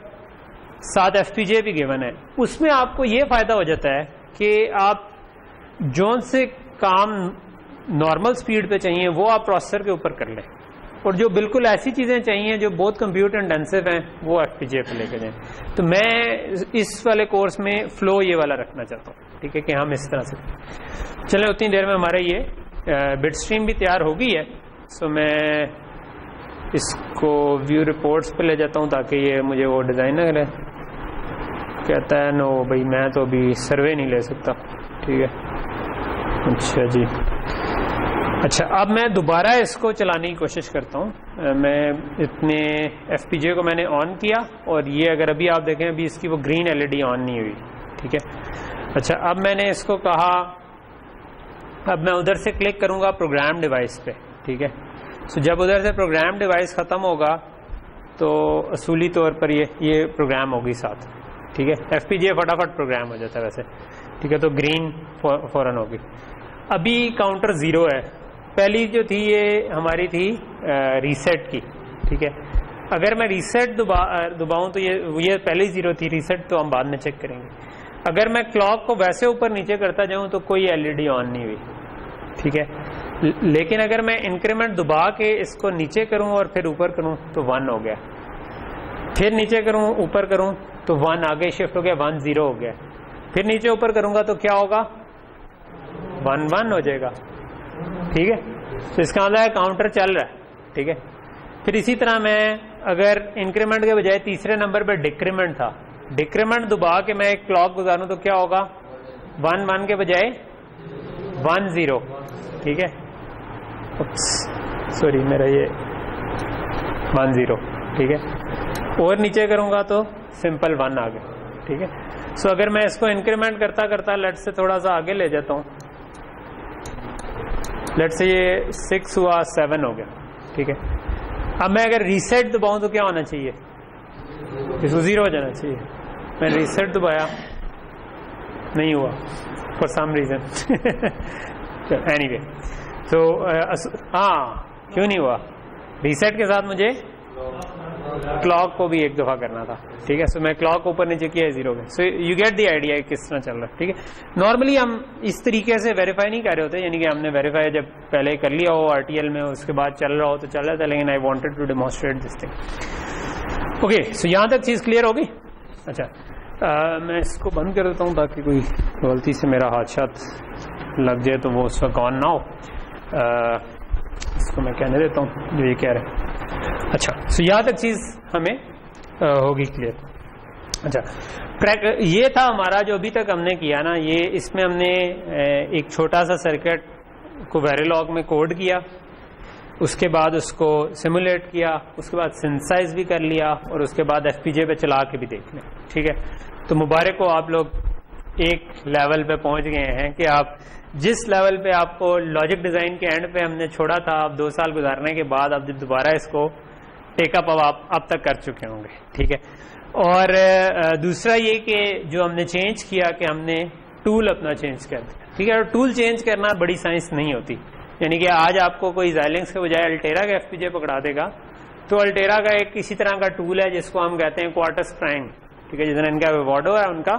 साथ एफपीजे भी गिवन है, उसमें आपको ये फ़ायदा हो जाता है कि आप जोन से काम नॉर्मल स्पीड पे चाहिए वो आप प्रोसेसर के ऊपर कर लें, और जो बिल्कुल ऐसी चीज़ें चाहिए जो बहुत कंप्यूटर इंटेंसिव हैं वो एफपीजे पे लेके जाएं। तो मैं इस वाले कोर्स में फ्लो ये वाला रखना चाहता हूँ, ठीक है, कि हम इस तरह से चलें। उतनी देर में हमारा ये बिट स्ट्रीम भी तैयार हो गई है। सो मैं इसको व्यू रिपोर्ट्स पे ले जाता हूँ ताकि ये मुझे वो डिज़ाइन ना करे। कहता है नो भाई मैं तो अभी सर्वे नहीं ले सकता। ठीक है, अच्छा जी। अच्छा, अब मैं दोबारा इसको चलाने की कोशिश करता हूँ। मैं इतने FPGA को मैंने ऑन किया और ये अगर अभी आप देखें अभी इसकी वो ग्रीन LED ऑन नहीं हुई। ठीक है, अच्छा अब मैंने इसको कहा, अब मैं उधर से क्लिक करूंगा प्रोग्राम डिवाइस पे। ठीक है, तो जब उधर से प्रोग्राम डिवाइस खत्म होगा तो असूली तौर पर ये प्रोग्राम होगी साथ। ठीक है, FPGA फटाफट प्रोग्राम हो जाता है वैसे। ठीक है, तो ग्रीन फौरन होगी। अभी काउंटर 0 है। पहली जो थी ये हमारी थी रीसेट की। ठीक है, अगर मैं रीसेट दबाऊं तो ये पहले ही 0 थी, रीसेट तो हम बाद में चेक करेंगे। अगर मैं क्लॉक को वैसे ऊपर नीचे करता जाऊं तो कोई LED ऑन नहीं हुई। ठीक है, लेकिन अगर मैं इंक्रीमेंट दबा के इसको नीचे करूं और फिर ऊपर करूं तो 1 हो गया, फिर नीचे करूं ऊपर करूं तो 1 आगे शिफ्ट हो गया, 1 0 हो गया, फिर नीचे ऊपर करूंगा तो क्या होगा, 1 1 हो जाएगा। ठीक है, तो इसका मतलब है काउंटर चल रहा है। ठीक है, फिर इसी तरह मैं अगर इंक्रीमेंट के बजाय तीसरे नंबर पे डिक्रीमेंट था, डिक्रीमेंट दबा के मैं एक क्लॉक गुजारूं तो क्या होगा, 1 1 के बजाय 1 0। ठीक है, सॉरी मेरा ये 1 0। ठीक है, और नीचे करूंगा तो सिंपल 1 आ गया। ठीक है, सो अगर मैं इसको इंक्रीमेंट करता करता लेट से थोड़ा सा आगे ले जाता हूं, लेट से ये 6 हुआ, 7 हो गया। ठीक है, अब मैं अगर रीसेट दबाऊं तो क्या होना चाहिए, इसको 0 हो जाना चाहिए। मैं रीसेट दबाया, नहीं हुआ फॉर सम रीजन। एनीवे, तो हाँ क्यों नहीं हुआ, रीसेट के साथ मुझे क्लॉक को भी एक दफा करना था। ठीक है, सो मैं क्लॉक ऊपर नीचे किया 0 में। So you get the idea किस तरह चल रहा है। ठीक है, नॉर्मली हम इस तरीके से वेरीफाई नहीं कर रहे होते, यानी कि हमने वेरीफाई जब पहले कर लिया हो RTL में, उसके बाद चल रहा हो तो चल रहा था, लेकिन I wanted to demonstrate this thing. Okay, so यहां तक चीज क्लियर होगी। अच्छा, मैं इसको बंद कर देता हूं ताकि कोई गलती से मेरा हाथ शात लग जाए तो वो उस वक्त ऑन ना हो। इसको मैं कहने देता हूं जो ये कह रहे हैं। अच्छा, सो यहां तक चीज हमें होगी क्लियर। अच्छा, ये था हमारा जो अभी तक हमने किया ना, ये इसमें हमने एक छोटा सा सर्किट को वेरिलॉग में कोड किया, उसके बाद उसको सिमुलेट किया, उसके बाद सिंथेसाइज भी कर लिया और उसके बाद FPGA पे चला के भी देख लिया। ठीक है, तो मुबारक हो, आप लोग एक लेवल पे पहुंच गए हैं कि आप जिस लेवल पे आपको लॉजिक डिजाइन के एंड पे हमने छोड़ा था, आप 2 साल गुजारने के बाद अब जब दोबारा इसको टेकअप अब तक कर चुके होंगे। ठीक है, और दूसरा ये कि जो हमने चेंज किया कि हमने टूल अपना चेंज कर दिया। ठीक है, और टूल चेंज करना बड़ी साइंस नहीं होती, यानी कि आज आपको कोई Xilinx के बजाय अल्टेरा का FPGA पकड़ा देगा तो अल्टेरा का एक इसी तरह का टूल है जिसको हम कहते हैं क्वार्टस प्राइम। ठीक है, जितना इनका विवाडो है उनका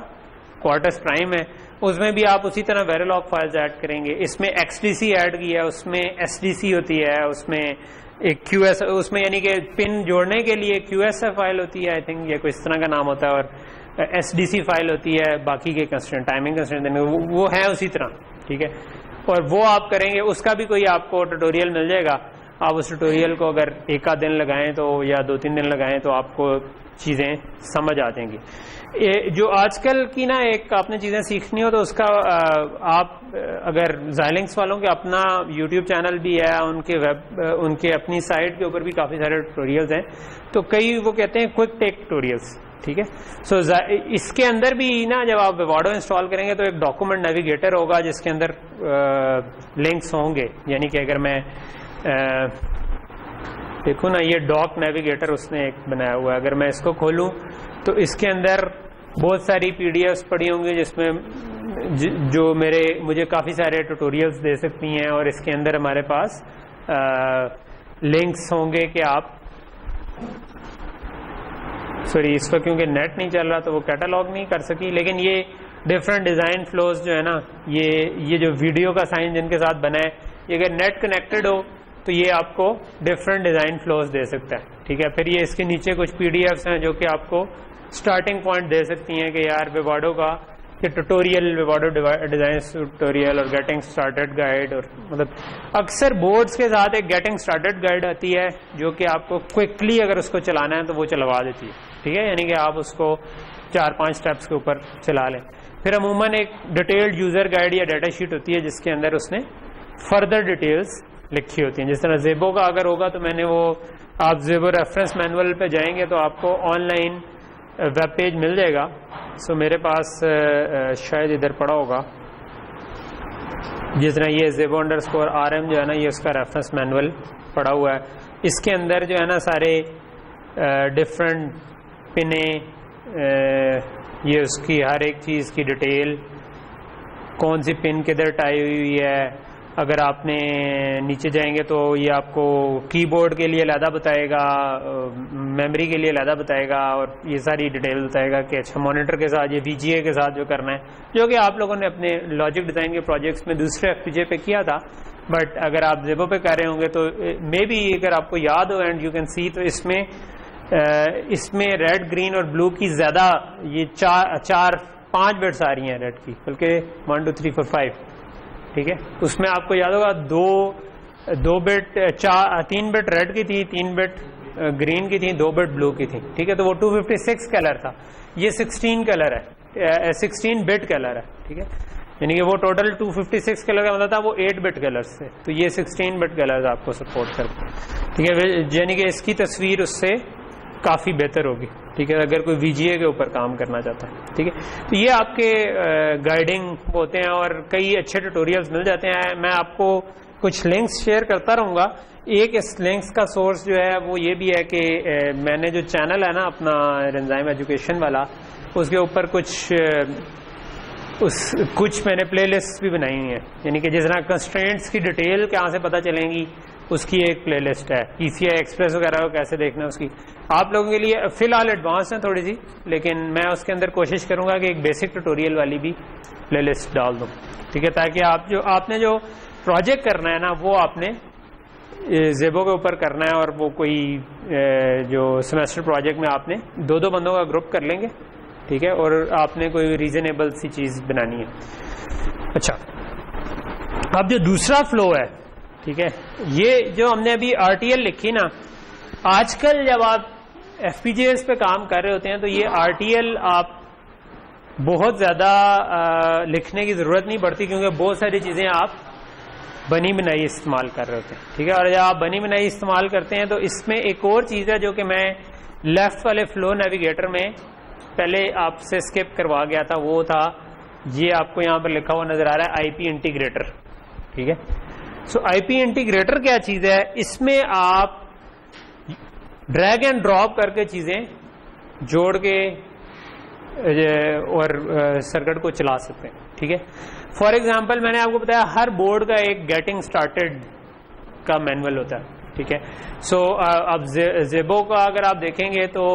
क्वार्टस प्राइम है, उसमें भी आप उसी तरह वेरिलॉग फाइल्स ऐड करेंगे। इसमें XDC ऐड किया है, उसमें SDC होती है, उसमें एक QS, उसमें यानी कि पिन जोड़ने के लिए QSF फाइल होती है, आई थिंक ये कोई इस तरह का नाम होता है, और SDC फाइल होती है, बाकी के कंस्ट्रेंट टाइमिंग कंस्ट्रेंट वो है उसी तरह। ठीक है, और वो आप करेंगे, उसका भी कोई आपको ट्यूटोरियल मिल जाएगा। आप उस ट्यूटोरियल को अगर 1 आध दिन लगाएं तो या 2-3 दिन लगाएं तो आपको चीजें समझ आ जाएंगी। जो आजकल की ना एक आपने चीजें सीखनी हो तो उसका आप अगर Xilinx वालों के अपना YouTube चैनल भी है, उनके अपनी साइट के ऊपर भी काफी सारे ट्यूटोरियल्स हैं, तो कई वो कहते हैं क्विक टेक ट्यूटोरियल्स। ठीक है, सो इसके अंदर भी ना जब आप विवाडो इंस्टॉल करेंगे तो एक डॉक्यूमेंट नेविगेटर होगा जिसके अंदर लिंक्स होंगे, यानी कि अगर मैं देखो ना, ये डॉक नेविगेटर उसने एक बनाया हुआ है, अगर मैं इसको खोलूं तो इसके अंदर बहुत सारी PDFs पड़ी होंगी जिसमें जो मुझे काफ़ी सारे ट्यूटोरियल्स दे सकती हैं, और इसके अंदर हमारे पास लिंक्स होंगे कि आप सॉरी इस पर क्योंकि नेट नहीं चल रहा तो वो कैटलॉग नहीं कर सकी, लेकिन ये डिफरेंट डिज़ाइन फ्लोज जो है ना, ये जो वीडियो का साइन जिनके साथ बना है, ये अगर नेट कनेक्टेड हो तो ये आपको डिफरेंट डिज़ाइन फ्लोज दे सकता है। ठीक है, फिर ये इसके नीचे कुछ PDFs हैं जो कि आपको स्टार्टिंग पॉइंट दे सकती हैं कि यार विवाडो का कि ट्यूटोरियल, विवाडो डिजाइन ट्यूटोरियल और गेटिंग स्टार्टेड गाइड, और मतलब अक्सर बोर्ड्स के साथ एक गेटिंग स्टार्टेड गाइड आती है जो कि आपको क्विकली अगर उसको चलाना है तो वो चलवा देती है, ठीक है, यानी कि आप उसको 4-5 स्टेप्स के ऊपर चला लें। फिर अमूमन एक डिटेल्ड यूजर गाइड या डाटा शीट होती है जिसके अंदर उसने फर्दर डिटेल्स लिखी होती हैं। जिस तरह ज़ेबो का अगर होगा तो मैंने वो, आप ज़ेबो रेफरेंस मैनुअल पे जाएंगे तो आपको ऑनलाइन वेब पेज मिल जाएगा। सो मेरे पास शायद इधर पड़ा होगा, जिस तरह ये ज़ेबो _RM जो है ना, ये उसका रेफरेंस मैनुअल पड़ा हुआ है। इसके अंदर जो है ना सारे डिफरेंट पिने, ये उसकी हर एक चीज़ की डिटेल, कौन सी पिन किधर टाई हुई है। अगर आपने नीचे जाएंगे तो ये आपको कीबोर्ड के लिए अलहदा बताएगा, मेमोरी के लिए अलहदा बताएगा, और ये सारी डिटेल बताएगा कि अच्छा मॉनिटर के साथ, ये VGA के साथ जो करना है, जो कि आप लोगों ने अपने लॉजिक डिज़ाइन के प्रोजेक्ट्स में दूसरे FPGA पे किया था, बट अगर आप ज़ेबो पे कर रहे होंगे तो मे बी अगर आपको याद हो एंड यू कैन सी, तो इसमें रेड, ग्रीन और ब्लू की ज़्यादा ये 4-5 बिट्स आ रही हैं रेड की, बल्कि 1 2 3 4 5, ठीक है। उसमें आपको याद होगा 2 बिट 3 बिट रेड की थी, 3 बिट ग्रीन की थी, 2 बिट ब्लू की थी, ठीक है। तो वो 256 कलर था, ये 16 कलर है, 16 बिट कलर है, ठीक है। यानी कि वो टोटल 256 कलर का मतलब था, वो 8 बिट कलर्स थे, तो ये 16 बिट कलर्स आपको सपोर्ट करते हैं, ठीक है। यानी कि इसकी तस्वीर उससे काफ़ी बेहतर होगी, ठीक है, अगर कोई VGA के ऊपर काम करना चाहता है, ठीक है। तो ये आपके गाइडिंग होते हैं और कई अच्छे ट्यूटोरियल्स मिल जाते हैं। मैं आपको कुछ लिंक्स शेयर करता रहूँगा। एक इस लिंक्स का सोर्स जो है वो ये भी है कि मैंने जो चैनल है ना अपना रेंजाइम एजुकेशन वाला, उसके ऊपर कुछ मैंने प्लेलिस्ट भी बनाई हुई है, यानी कि जिस तरह कंस्ट्रेंट्स की डिटेल कहाँ से पता चलेंगी उसकी एक प्लेलिस्ट है। PCI एक्सप्रेस वगैरह को कैसे देखना है उसकी, आप लोगों के लिए फिलहाल एडवांस है थोड़ी सी, लेकिन मैं उसके अंदर कोशिश करूंगा कि एक बेसिक ट्यूटोरियल वाली भी प्लेलिस्ट डाल दूं, ठीक है, ताकि आपने जो प्रोजेक्ट करना है ना वो आपने ज़ेबो के ऊपर करना है, और वो कोई जो सेमेस्टर प्रोजेक्ट में आपने 2-2 बंदों का ग्रुप कर लेंगे, ठीक है, और आपने कोई रीजनेबल सी चीज़ बनानी है। अच्छा, अब जो दूसरा फ्लो है, ठीक है, ये जो हमने अभी RTL लिखी ना, आजकल जब आप FPGAs पे काम कर रहे होते हैं तो ये RTL आप बहुत ज़्यादा लिखने की ज़रूरत नहीं पड़ती, क्योंकि बहुत सारी चीज़ें आप बनी बनाई इस्तेमाल कर रहे होते हैं, ठीक है। और जब आप बनी बनाई इस्तेमाल करते हैं तो इसमें एक और चीज़ है जो कि मैं लेफ्ट वाले फ्लो नेविगेटर में पहले आपसे स्किप करवा गया था, वो था ये आपको यहाँ पर लिखा हुआ नज़र आ रहा है IP इंटीग्रेटर, ठीक है। सो IP इंटीग्रेटर क्या चीज़ है, इसमें आप ड्रैग एंड ड्रॉप करके चीज़ें जोड़ के और सर्किट को चला सकते हैं, ठीक है। फॉर एग्जांपल मैंने आपको बताया हर बोर्ड का एक गेटिंग स्टार्टेड का मैनुअल होता है, ठीक है। सो अब ज़ेबो का अगर आप देखेंगे तो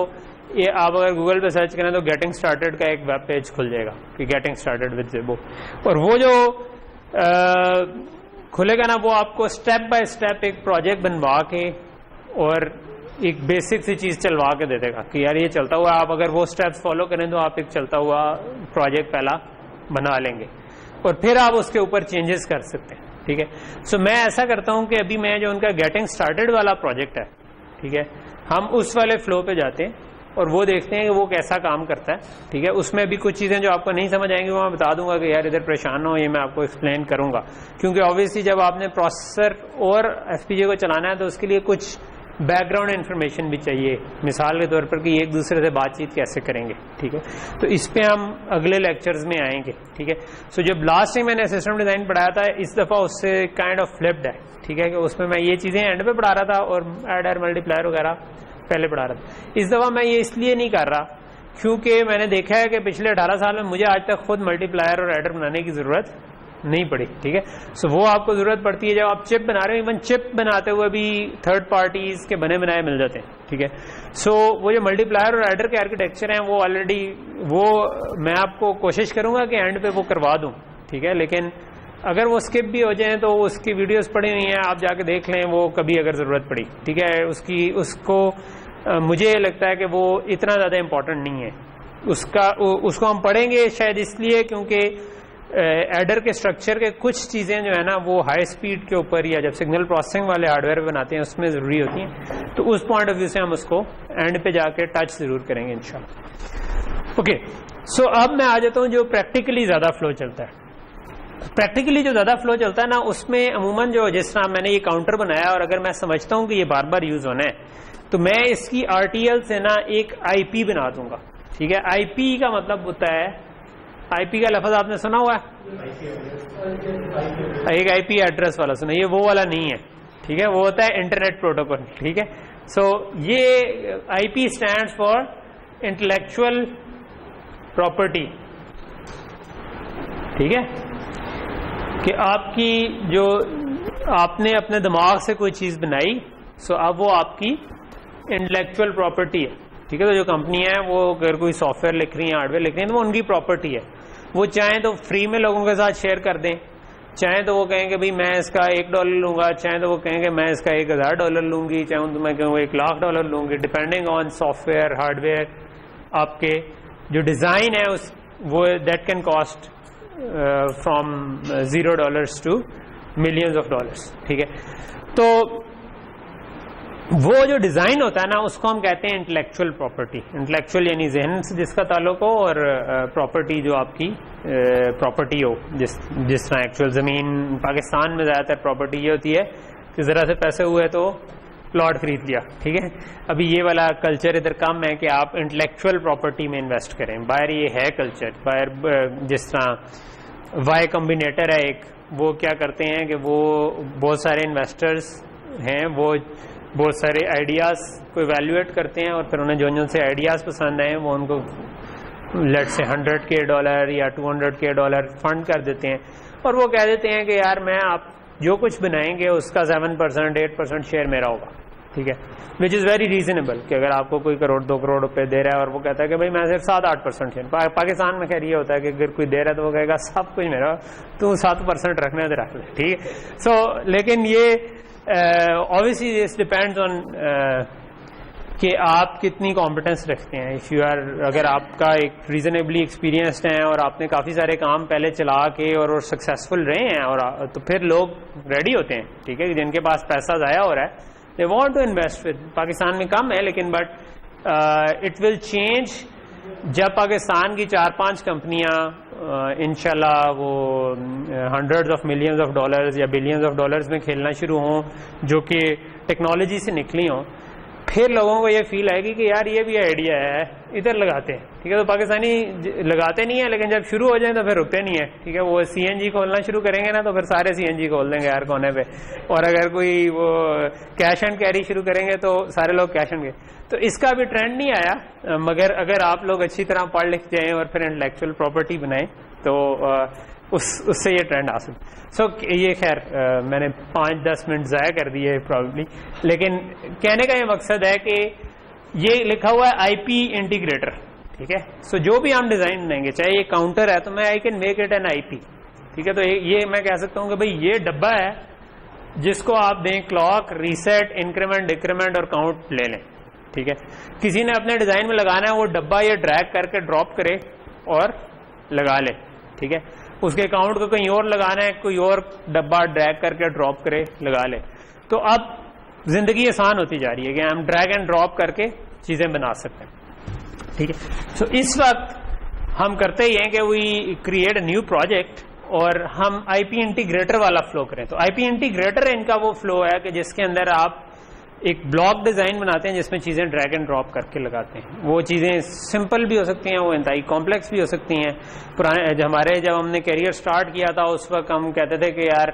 ये आप अगर गूगल पे सर्च करें तो गेटिंग स्टार्टेड का एक वेब पेज खुल जाएगा कि गेटिंग स्टार्टेड विद ज़ेबो, और वो जो खुलेगा ना वो आपको स्टेप बाय स्टेप एक प्रोजेक्ट बनवा के और एक बेसिक सी चीज़ चलवा के दे देगा कि यार ये चलता हुआ, आप अगर वो स्टेप्स फॉलो करें तो आप एक चलता हुआ प्रोजेक्ट पहला बना लेंगे और फिर आप उसके ऊपर चेंजेस कर सकते हैं, ठीक है। सो मैं ऐसा करता हूं कि अभी मैं जो उनका गेटिंग स्टार्टेड वाला प्रोजेक्ट है, ठीक है, हम उस वाले फ्लो पे जाते हैं और वो देखते हैं कि वो कैसा काम करता है, ठीक है। उसमें भी कुछ चीज़ें जो आपको नहीं समझ आएंगी वो मैं बता दूंगा कि यार इधर परेशान ना हो, ये मैं आपको एक्सप्लेन करूंगा, क्योंकि ऑब्वियसली जब आपने प्रोसेसर और FPGA को चलाना है तो उसके लिए कुछ बैकग्राउंड इन्फॉर्मेशन भी चाहिए, मिसाल के तौर पर कि एक दूसरे से बातचीत कैसे करेंगे, ठीक है। तो इस पे हम अगले लेक्चर्स में आएंगे, ठीक है। सो जब लास्ट टाइम मैंने सिस्टम डिज़ाइन पढ़ाया था, इस दफ़ा उससे काइंड ऑफ फ्लिप्ड है, ठीक है, कि उसमें मैं ये चीज़ें एंड पे पढ़ा रहा था और एडर मल्टीप्लायर वगैरह पहले पढ़ा रहा था। इस दफ़ा मैं ये इसलिए नहीं कर रहा क्योंकि मैंने देखा है कि पिछले 18 साल में मुझे आज तक खुद मल्टीप्लायर और एडर बनाने की ज़रूरत नहीं पड़ी, ठीक है। सो वो आपको ज़रूरत पड़ती है जब आप चिप बना रहे हो, इवन चिप बनाते हुए भी थर्ड पार्टीज़ के बने बनाए मिल जाते हैं, ठीक है। सो वो जो मल्टीप्लायर और एडर के आर्किटेक्चर हैं वो ऑलरेडी वो मैं आपको कोशिश करूँगा कि एंड पे वो करवा दूँ, ठीक है, लेकिन अगर वो स्किप भी हो जाए तो उसकी वीडियोस पड़ी हुई हैं, आप जाके देख लें वो कभी अगर ज़रूरत पड़ी, ठीक है। उसको मुझे लगता है कि वो इतना ज़्यादा इम्पोर्टेंट नहीं है, उसको हम पढ़ेंगे शायद इसलिए क्योंकि एडर के स्ट्रक्चर के कुछ चीजें जो है ना वो हाई स्पीड के ऊपर या जब सिग्नल प्रोसेसिंग वाले हार्डवेयर बनाते हैं उसमें जरूरी होती हैं, तो उस पॉइंट ऑफ व्यू से हम उसको एंड पे जाके टच जरूर करेंगे इंशाल्लाह। ओके, सो अब मैं आ जाता हूं जो प्रैक्टिकली ज्यादा फ्लो चलता है। प्रैक्टिकली जो ज्यादा फ्लो चलता है ना उसमें अमूमन जो जिस तरह मैंने ये काउंटर बनाया और अगर मैं समझता हूं कि ये बार बार यूज होना है तो मैं इसकी आरटीएल से ना एक आईपी बना दूंगा। ठीक है, आईपी का मतलब होता है, आईपी का लफ्ज आपने सुना हुआ है, एक आईपी एड्रेस वाला सुना, ये वो वाला नहीं है। ठीक है, वो होता है इंटरनेट प्रोटोकॉल। ठीक है, सो ये IP stands for intellectual property. ठीक है, कि आपकी जो आपने अपने दिमाग से कोई चीज बनाई, सो अब वो आपकी इंटेलेक्चुअल प्रॉपर्टी है। ठीक है, तो जो कंपनी है वो अगर कोई सॉफ्टवेयर लिख रही है, हार्डवेयर लिख रही है, तो वो उनकी प्रॉपर्टी है। वो चाहें तो फ्री में लोगों के साथ शेयर कर दें, चाहें तो वो कहेंगे भाई मैं इसका $1 लूंगा, चाहें तो वो कहेंगे मैं इसका $1000 लूंगी, चाहे तो मैं कहूँ $1,00,000 लूंगी, डिपेंडिंग ऑन सॉफ्टवेयर हार्डवेयर। आपके जो डिजाइन है उस वो that can cost from $0 to millions of dollars। ठीक है, तो वो जो डिजाइन होता है ना उसको हम कहते हैं इंटेलेक्चुअल प्रॉपर्टी। इंटेलेक्चुअल यानी जहन से जिसका ताल्लुक हो, और प्रॉपर्टी जो आपकी प्रॉपर्टी हो, जिस तरह एक्चुअल जमीन पाकिस्तान में ज्यादातर प्रॉपर्टी ये होती है कि जरा से पैसे हुए तो प्लॉट खरीद लिया। ठीक है, अभी ये वाला कल्चर इधर कम है कि आप इंटेलेक्चुअल प्रॉपर्टी में इन्वेस्ट करें। बाहर ये है कल्चर, बाहर जिस तरह वाई कॉम्बिनेटर है एक, वो क्या करते हैं कि वो बहुत सारे इन्वेस्टर्स हैं, वो बहुत सारे आइडियाज को इवेल्युएट करते हैं और फिर उन्हें जो से आइडियाज पसंद आए वो उनको लेट से $100K या $200K फंड कर देते हैं और वो कह देते हैं कि यार मैं आप जो कुछ बनाएंगे उसका 7% 8% शेयर मेरा होगा। ठीक है, विच इज़ वेरी रीजनेबल कि अगर आपको कोई करोड़ 2 करोड़ रुपए दे रहा है और वो कहता है कि भाई मैं सिर्फ 7-8% शेयर, पाकिस्तान में खैर ये होता है कि अगर कोई दे रहा है तो वो कहेगा सब कुछ मेरा, तू 7% रखने तो रख ले। ठीक है, सो लेकिन ये ऑब्वियसली दिस डिपेंड्स ऑन कि आप कितनी कॉम्पिटेंस रखते हैं। इफ यू आर, अगर आपका एक रीजनेबली एक्सपीरियंस्ड है और आपने काफी सारे काम पहले चला के और सक्सेसफुल रहे हैं और तो फिर लोग रेडी होते हैं। ठीक है, जिनके पास पैसा जाया हो रहा है they want to invest with. Pakistan में कम है लेकिन बट इट विल चेंज जब पाकिस्तान की 4-5 कंपनियां इंशाल्लाह वो $100s of millions या $billions of में खेलना शुरू हों, जो कि टेक्नोलॉजी से निकली हों, फिर लोगों को ये फील आएगी कि यार ये भी आइडिया है, इधर लगाते हैं। ठीक है, तो पाकिस्तानी लगाते नहीं है लेकिन जब शुरू हो जाए तो फिर रुकते नहीं है। ठीक है, वो CNG खोलना शुरू करेंगे ना तो फिर सारे CNG खोल देंगे यार कोने पे, और अगर कोई वो कैश एंड कैरी शुरू करेंगे तो सारे लोग कैश एंड कैरी। तो इसका अभी ट्रेंड नहीं आया, मगर अगर आप लोग अच्छी तरह पढ़ लिख जाएं और फिर इंटेलेक्चुअल प्रॉपर्टी बनाएं तो उससे ये ट्रेंड आ सकता। सो ये खैर मैंने 5-10 मिनट ज़ाया कर दिए प्रॉब्ली, लेकिन कहने का ये मकसद है कि ये लिखा हुआ है IP इंटीग्रेटर। ठीक है, सो जो भी हम डिजाइन बनाएंगे, चाहे ये काउंटर है तो मैं I can make it an IP। ठीक है, तो ये मैं कह सकता हूँ कि भाई ये डब्बा है जिसको आप दें क्लॉक, रीसेट, इंक्रीमेंट, डिक्रीमेंट और काउंट ले लें। ठीक है, किसी ने अपने डिजाइन में लगाना है वो डब्बा ये ड्रैग करके ड्रॉप करे और लगा ले। ठीक है, उसके अकाउंट को कहीं और लगाना है, कोई और डब्बा ड्रैग करके ड्रॉप करे लगा ले। तो अब जिंदगी आसान होती जा रही है कि हम ड्रैग एंड ड्रॉप करके चीजें बना सकते हैं। ठीक है, सो इस वक्त हम करते ही हैं कि we create a new project और हम IP इंटीग्रेटर वाला फ्लो करें। तो IP इंटीग्रेटर इनका वो फ्लो है कि जिसके अंदर आप एक ब्लॉक डिजाइन बनाते हैं जिसमें चीजें ड्रैग एंड ड्रॉप करके लगाते हैं। वो चीजें सिंपल भी हो सकती हैं, वो इंतहाई कॉम्प्लेक्स भी हो सकती हैं। पुराने जब हमने करियर स्टार्ट किया था उस वक्त हम कहते थे कि यार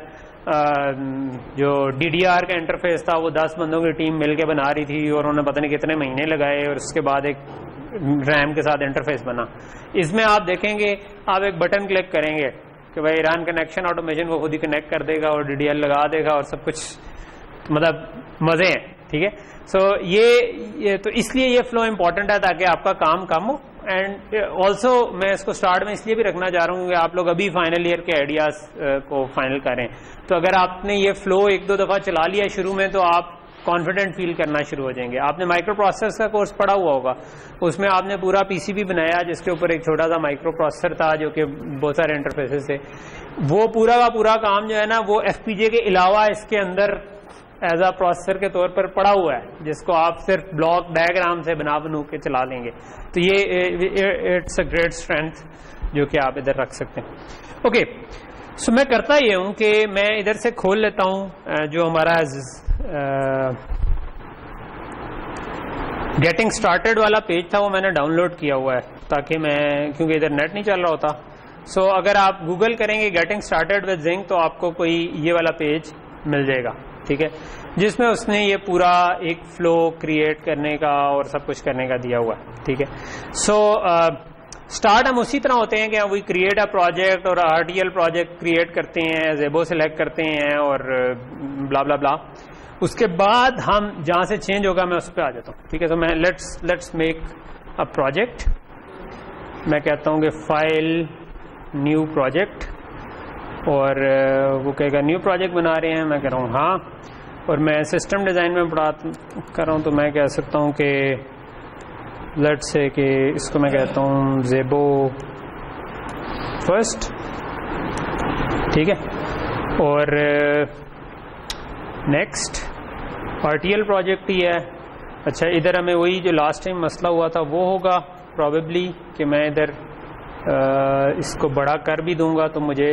जो DDR का इंटरफेस था वो 10 बंदों की टीम मिलकर बना रही थी और उन्होंने पता नहीं कितने महीने लगाए और उसके बाद एक रैम के साथ इंटरफेस बना। इसमें आप देखेंगे, आप एक बटन क्लिक करेंगे कि भाई रन कनेक्शन ऑटोमेशन वो खुद ही कनेक्ट कर देगा और DDR लगा देगा और सब कुछ, मतलब मजे हैं। ठीक है, सो ये तो इसलिए ये फ्लो इंपॉर्टेंट है ताकि आपका काम कम हो। एंड ऑल्सो मैं इसको स्टार्ट में इसलिए भी रखना चाह रहा हूँ कि आप लोग अभी फाइनल ईयर के आइडियाज को फाइनल करें। तो अगर आपने ये फ्लो 1-2 दफा चला लिया शुरू में तो आप कॉन्फिडेंट फील करना शुरू हो जाएंगे। आपने माइक्रो प्रोसेसर का कोर्स पढ़ा हुआ होगा, उसमें आपने पूरा पीसीबी बनाया जिसके ऊपर एक छोटा सा माइक्रो प्रोसेसर था जो कि बहुत सारे इंटरफेसेस थे। वो पूरा का पूरा काम जो है ना वो एफपीजीए के अलावा इसके अंदर एज अ प्रोसेसर के तौर पर पड़ा हुआ है, जिसको आप सिर्फ ब्लॉक डायग्राम से बनू के चला लेंगे। तो ये इट्स अ ग्रेट स्ट्रेंथ जो कि आप इधर रख सकते हैं। ओके, सो मैं करता ये हूं कि मैं इधर से खोल लेता हूं जो हमारा गेटिंग स्टार्टेड वाला पेज था, वो मैंने डाउनलोड किया हुआ है ताकि मैं, क्योंकि इधर नेट नहीं चल रहा होता। सो अगर आप गूगल करेंगे गेटिंग स्टार्टेड विद जिंक तो आपको कोई ये वाला पेज मिल जाएगा, ठीक है, जिसमें उसने ये पूरा एक फ्लो क्रिएट करने का और सब कुछ करने का दिया हुआ है, ठीक है। सो स्टार्ट हम उसी तरह होते हैं कि हम वी क्रिएट अ प्रोजेक्ट और आरटीएल प्रोजेक्ट क्रिएट करते हैं, ज़ेबो सेलेक्ट करते हैं और ब्ला ब्ला ब्ला। उसके बाद हम जहां से चेंज होगा मैं उस पर आ जाता हूँ, ठीक है। तो मैं लेट्स मेक अ प्रोजेक्ट। मैं कहता हूँ कि फाइल न्यू प्रोजेक्ट, और वो कहेगा न्यू प्रोजेक्ट बना रहे हैं। मैं कह रहा हूँ हाँ, और मैं सिस्टम डिज़ाइन में पढ़ा कर रहा हूँ तो मैं कह सकता हूँ कि लेट्स से कि इसको मैं कहता हूँ ज़ेबो फर्स्ट, ठीक है। और नेक्स्ट आरटीएल प्रोजेक्ट ही है। अच्छा, इधर हमें वही जो लास्ट टाइम मसला हुआ था वो होगा प्रॉबेबली कि मैं इधर इसको बड़ा कर भी दूंगा तो मुझे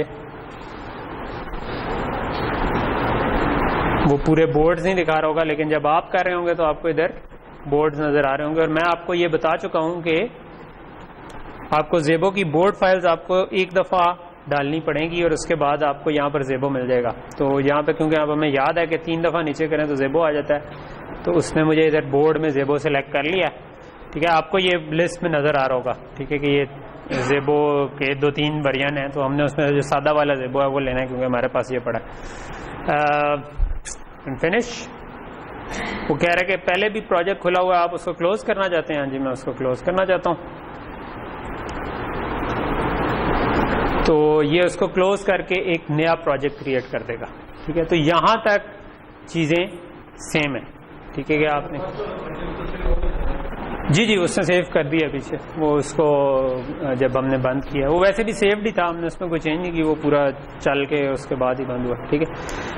वो पूरे बोर्ड्स नहीं दिखा रहा होगा, लेकिन जब आप कर रहे होंगे तो आपको इधर बोर्ड्स नजर आ रहे होंगे। और मैं आपको ये बता चुका हूं कि आपको ज़ेबो की बोर्ड फाइल्स आपको एक दफ़ा डालनी पड़ेगी और उसके बाद आपको यहाँ पर ज़ेबो मिल जाएगा। तो यहाँ पे क्योंकि अब हमें याद है कि 3 दफ़ा नीचे करें तो ज़ेबो आ जाता है, तो उसने मुझे इधर बोर्ड में ज़ेबो सेलेक्ट कर लिया, ठीक है। आपको ये लिस्ट में नज़र आ रहा होगा, ठीक है, कि ये ज़ेबो के 2-3 वर्जन हैं, तो हमने उसमें जो सादा वाला ज़ेबो है वो लेना है क्योंकि हमारे पास ये पड़ा है। फिनिश। वो कह रहा है कि पहले भी प्रोजेक्ट खुला हुआ है, आप उसको क्लोज करना चाहते हैं। हाँ जी, मैं उसको क्लोज करना चाहता हूँ। तो ये उसको क्लोज करके एक नया प्रोजेक्ट क्रिएट कर देगा, ठीक है। तो यहां तक चीजें सेम है, ठीक है। कि आपने जी उसने सेव कर दिया पीछे, वो उसको जब हमने बंद किया, वो वैसे भी सेव्ड ही था, हमने उसमें कोई चेंज नहीं की, वो पूरा चल के उसके बाद ही बंद हुआ, ठीक है।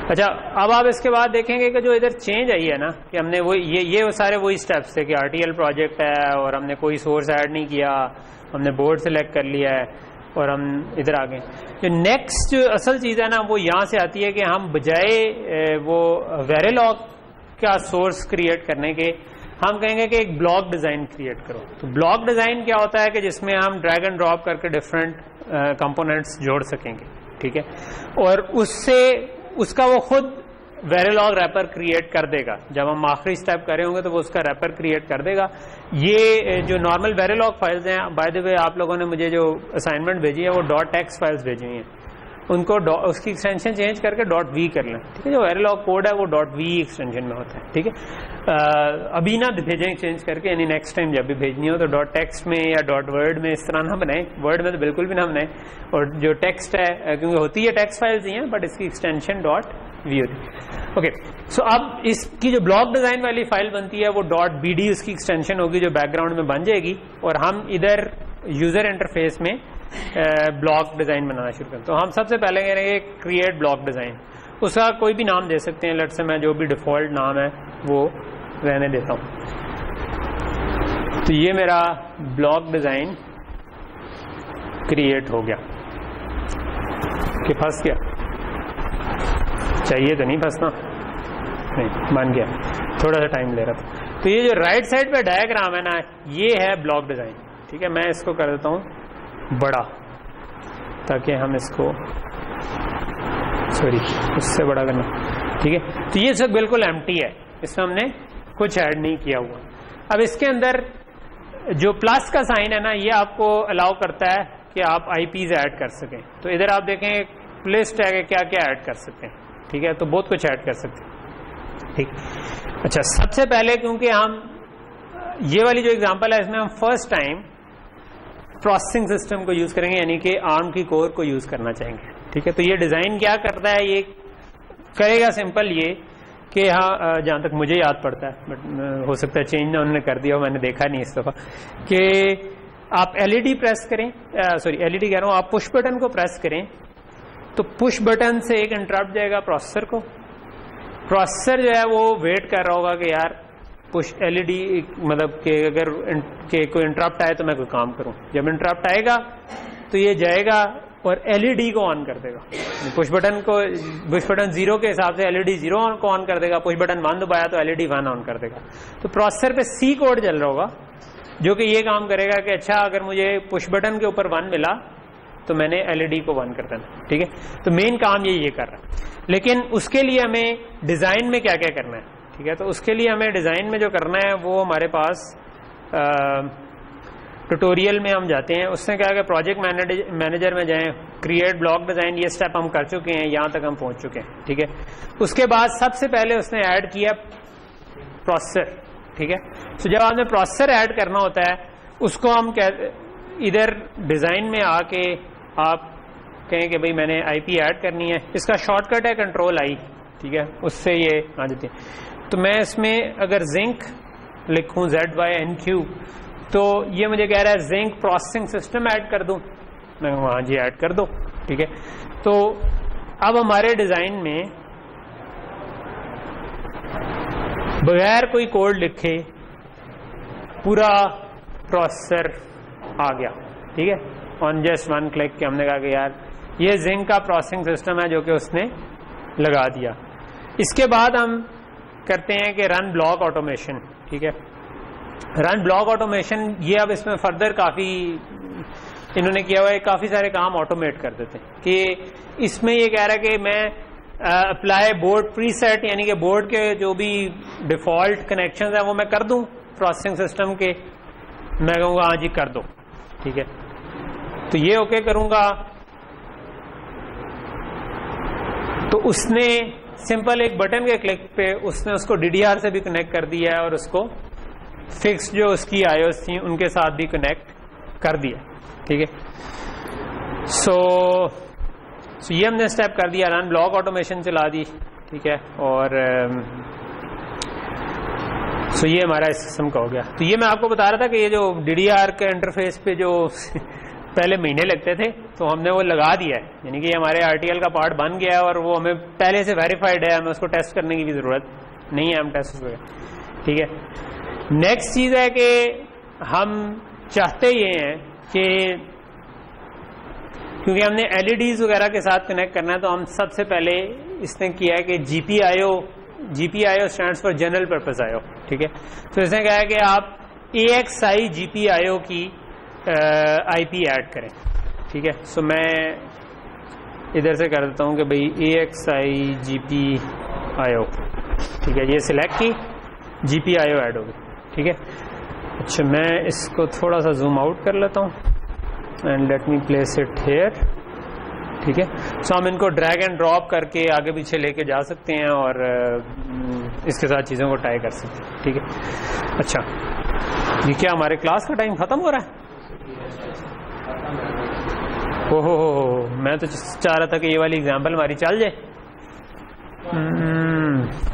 अच्छा, अब आप इसके बाद देखेंगे कि जो इधर चेंज आई है ना, कि हमने वो ये सारे वही स्टेप्स थे कि आरटीएल प्रोजेक्ट है और हमने कोई सोर्स ऐड नहीं किया, हमने बोर्ड सेलेक्ट कर लिया है और हम इधर आ गए। जो नेक्स्ट जो असल चीज़ है ना वो यहाँ से आती है कि हम बजाय वो वेरिलॉग का सोर्स क्रिएट करने के हम कहेंगे कि एक ब्लॉक डिज़ाइन क्रिएट करो। तो ब्लॉक डिज़ाइन क्या होता है कि जिसमें हम ड्रैग एंड ड्रॉप करके डिफरेंट कंपोनेंट्स जोड़ सकेंगे, ठीक है। और उससे उसका वो खुद वेरिलॉग रैपर क्रिएट कर देगा। जब हम आखिरी स्टेप करे होंगे तो वो उसका रैपर क्रिएट कर देगा। ये जो नॉर्मल वेरिलॉग फाइल्स हैं, बाय द वे आप लोगों ने मुझे जो असाइनमेंट भेजी है वो .x फाइल्स भेजी हुई हैं, उनको उसकी एक्सटेंशन चेंज करके .v कर लें, ठीक है। जो वेरिलॉग कोड है वो .v एक्सटेंशन में होता है, ठीक है। अभी ना भेजें चेंज करके, यानी नेक्स्ट टाइम जब भी भेजनी हो तो .text में या .word में इस तरह ना बनाएं, वर्ड में तो बिल्कुल भी ना बनाएं। और जो टेक्स्ट है, क्योंकि होती है टेक्स्ट फाइल्स ही हैं, बट इसकी एक्सटेंशन .v होती है। ओके, सो अब इसकी जो ब्लॉक डिजाइन वाली फाइल बनती है वो .bd उसकी एक्सटेंशन होगी जो बैकग्राउंड में बन जाएगी, और हम इधर यूजर इंटरफेस में ब्लॉक डिजाइन बनाना शुरू करें। तो हम सबसे पहले कह रहे हैं क्रिएट ब्लॉक डिजाइन, उसका कोई भी नाम दे सकते हैं। लेट्स से मैं जो भी डिफॉल्ट नाम है वो रहने देता हूं। तो ये मेरा ब्लॉक डिजाइन क्रिएट हो गया कि फंस गया, चाहिए तो नहीं फंसना, नहीं बन गया, थोड़ा सा टाइम ले रहा था। तो ये जो राइट साइड पे डायग्राम है ना, ये है ब्लॉक डिजाइन, ठीक है। मैं इसको कर देता हूं बड़ा ताकि हम इसको, सॉरी उससे बड़ा करना, ठीक है। तो ये सब बिल्कुल एम्प्टी है, इसमें हमने कुछ ऐड नहीं किया हुआ। अब इसके अंदर जो प्लस का साइन है ना, ये आपको अलाउ करता है कि आप आईपीज ऐड कर सकें। तो इधर आप देखें एक लिस्ट है कि क्या क्या ऐड कर सकते हैं, ठीक है। तो बहुत कुछ ऐड कर सकते हैं, ठीक। अच्छा, सबसे पहले क्योंकि हम ये वाली जो एग्जांपल है इसमें हम फर्स्ट टाइम प्रोसेसिंग सिस्टम को यूज करेंगे, यानी कि आर्म की कोर को यूज करना चाहेंगे, ठीक है। तो ये डिजाइन क्या करता है, ये करेगा सिंपल ये कि हाँ जहाँ तक मुझे याद पड़ता है, बट हो सकता है चेंज ना उन्होंने कर दिया हो, मैंने देखा नहीं इस दफ़ा, कि आप एलईडी प्रेस करें, सॉरी एलईडी कह रहा हूँ, आप पुश बटन को प्रेस करें तो पुश बटन से एक इंटरप्ट जाएगा प्रोसेसर को। प्रोसेसर जो है वो वेट कर रहा होगा कि यार पुश एलईडी मतलब कि अगर के कोई इंटरप्ट आए तो मैं कोई काम करूं। जब इंटरप्ट आएगा तो ये जाएगा और एलईडी को ऑन कर देगा। पुश बटन 0 के हिसाब से एलईडी 0 को ऑन कर देगा, पुश बटन 1 दबाया तो एलईडी 1 ऑन कर देगा। तो प्रोसेसर पे सी कोड चल रहा होगा जो कि ये काम करेगा कि अच्छा अगर मुझे पुश बटन के ऊपर 1 मिला तो मैंने एलईडी को 1 कर देना, ठीक है। तो मेन काम ये कर रहा है। लेकिन उसके लिए हमें डिजाइन में क्या क्या करना है, ठीक है। तो उसके लिए हमें डिजाइन में जो करना है वो हमारे पास ट्यूटोरियल में हम जाते हैं। उसने कहा कि प्रोजेक्ट मैनेजर में जाएं, क्रिएट ब्लॉक डिजाइन, ये स्टेप हम कर चुके हैं, यहां तक हम पहुंच चुके हैं, ठीक है। उसके बाद सबसे पहले उसने ऐड किया प्रोसेसर, ठीक है। तो जब आपने प्रोसेसर ऐड करना होता है उसको हम इधर डिजाइन में आके आप कहें कि भाई मैंने आईपी ऐड करनी है, इसका शॉर्टकट है कंट्रोल आई, ठीक है, उससे ये आ जाती है। तो मैं इसमें अगर जिंक लिखूं ZYNQ तो ये मुझे कह रहा है जिंक प्रोसेसिंग सिस्टम ऐड कर दूं, मैं वहां जी ऐड कर दो, ठीक है। तो अब हमारे डिजाइन में बगैर कोई कोड लिखे पूरा प्रोसेसर आ गया, ठीक है। ऑन जस्ट 1 क्लिक के हमने कहा कि यार ये जिंक का प्रोसेसिंग सिस्टम है जो कि उसने लगा दिया। इसके बाद हम करते हैं कि रन ब्लॉक ऑटोमेशन, ठीक है। रन ब्लॉक ऑटोमेशन ये अब इसमें फर्दर काफी इन्होंने किया हुआ है, काफी सारे काम ऑटोमेट कर देते हैं। कि इसमें ये कह रहा है कि मैं अप्लाई बोर्ड प्रीसेट, यानी कि बोर्ड के जो भी डिफॉल्ट कनेक्शंस है वो मैं कर दूं प्रोसेसिंग सिस्टम के, मैं कहूँगा हाँ जी कर दो, ठीक है। तो ये ओके करूंगा तो उसने सिंपल एक बटन के क्लिक पे उसने उसको DDR से भी कनेक्ट कर दिया है और उसको फिक्स जो उसकी आईओएस थी उनके साथ भी कनेक्ट कर दिया, ठीक है। सो ये हमने स्टेप कर दिया, रन ब्लॉक ऑटोमेशन चला दी, ठीक है। और ये हमारा इस किस्म का हो गया। तो ये मैं आपको बता रहा था कि ये जो DDR के इंटरफेस पे जो पहले महीने लगते थे तो हमने वो लगा दिया है, यानी कि हमारे RTL का पार्ट बन गया है और वो हमें पहले से वेरीफाइड है, हमें उसको टेस्ट करने की भी जरूरत नहीं है, हम टेस्ट करें, ठीक है। नेक्स्ट चीज है कि हम चाहते ये हैं कि क्योंकि हमने LEDs वगैरह के साथ कनेक्ट करना है तो हम सबसे पहले इसने किया है कि GPIO stands for general purpose IO, ठीक है। तो इसने कहा है कि आप AXI GPIO की IP ऐड करें, ठीक है। सो मैं इधर से कर देता हूं कि भाई AXI GPIO, ठीक है, ये सिलेक्ट की GPIO ऐड होगी, ठीक है। अच्छा मैं इसको थोड़ा सा जूम आउट कर लेता हूं and let me place it here, ठीक है। सो हम इनको ड्रैग एंड ड्रॉप करके आगे पीछे लेके जा सकते हैं और इसके साथ चीज़ों को टाई कर सकते हैं, ठीक है। अच्छा ये क्या हमारे क्लास का टाइम खत्म हो रहा है? ओहो मैं तो चाह रहा था कि ये वाली एग्जाम्पल हमारी चल जाए।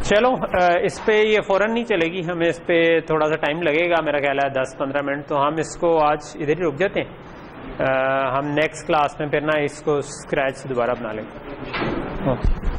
चलो इस पे ये फौरन नहीं चलेगी, हमें इस पे थोड़ा सा टाइम लगेगा, मेरा ख्याल है 10-15 मिनट। तो हम इसको आज इधर ही रुक जाते हैं, हम नेक्स्ट क्लास में फिर ना इसको स्क्रैच से दोबारा बना लेंगे।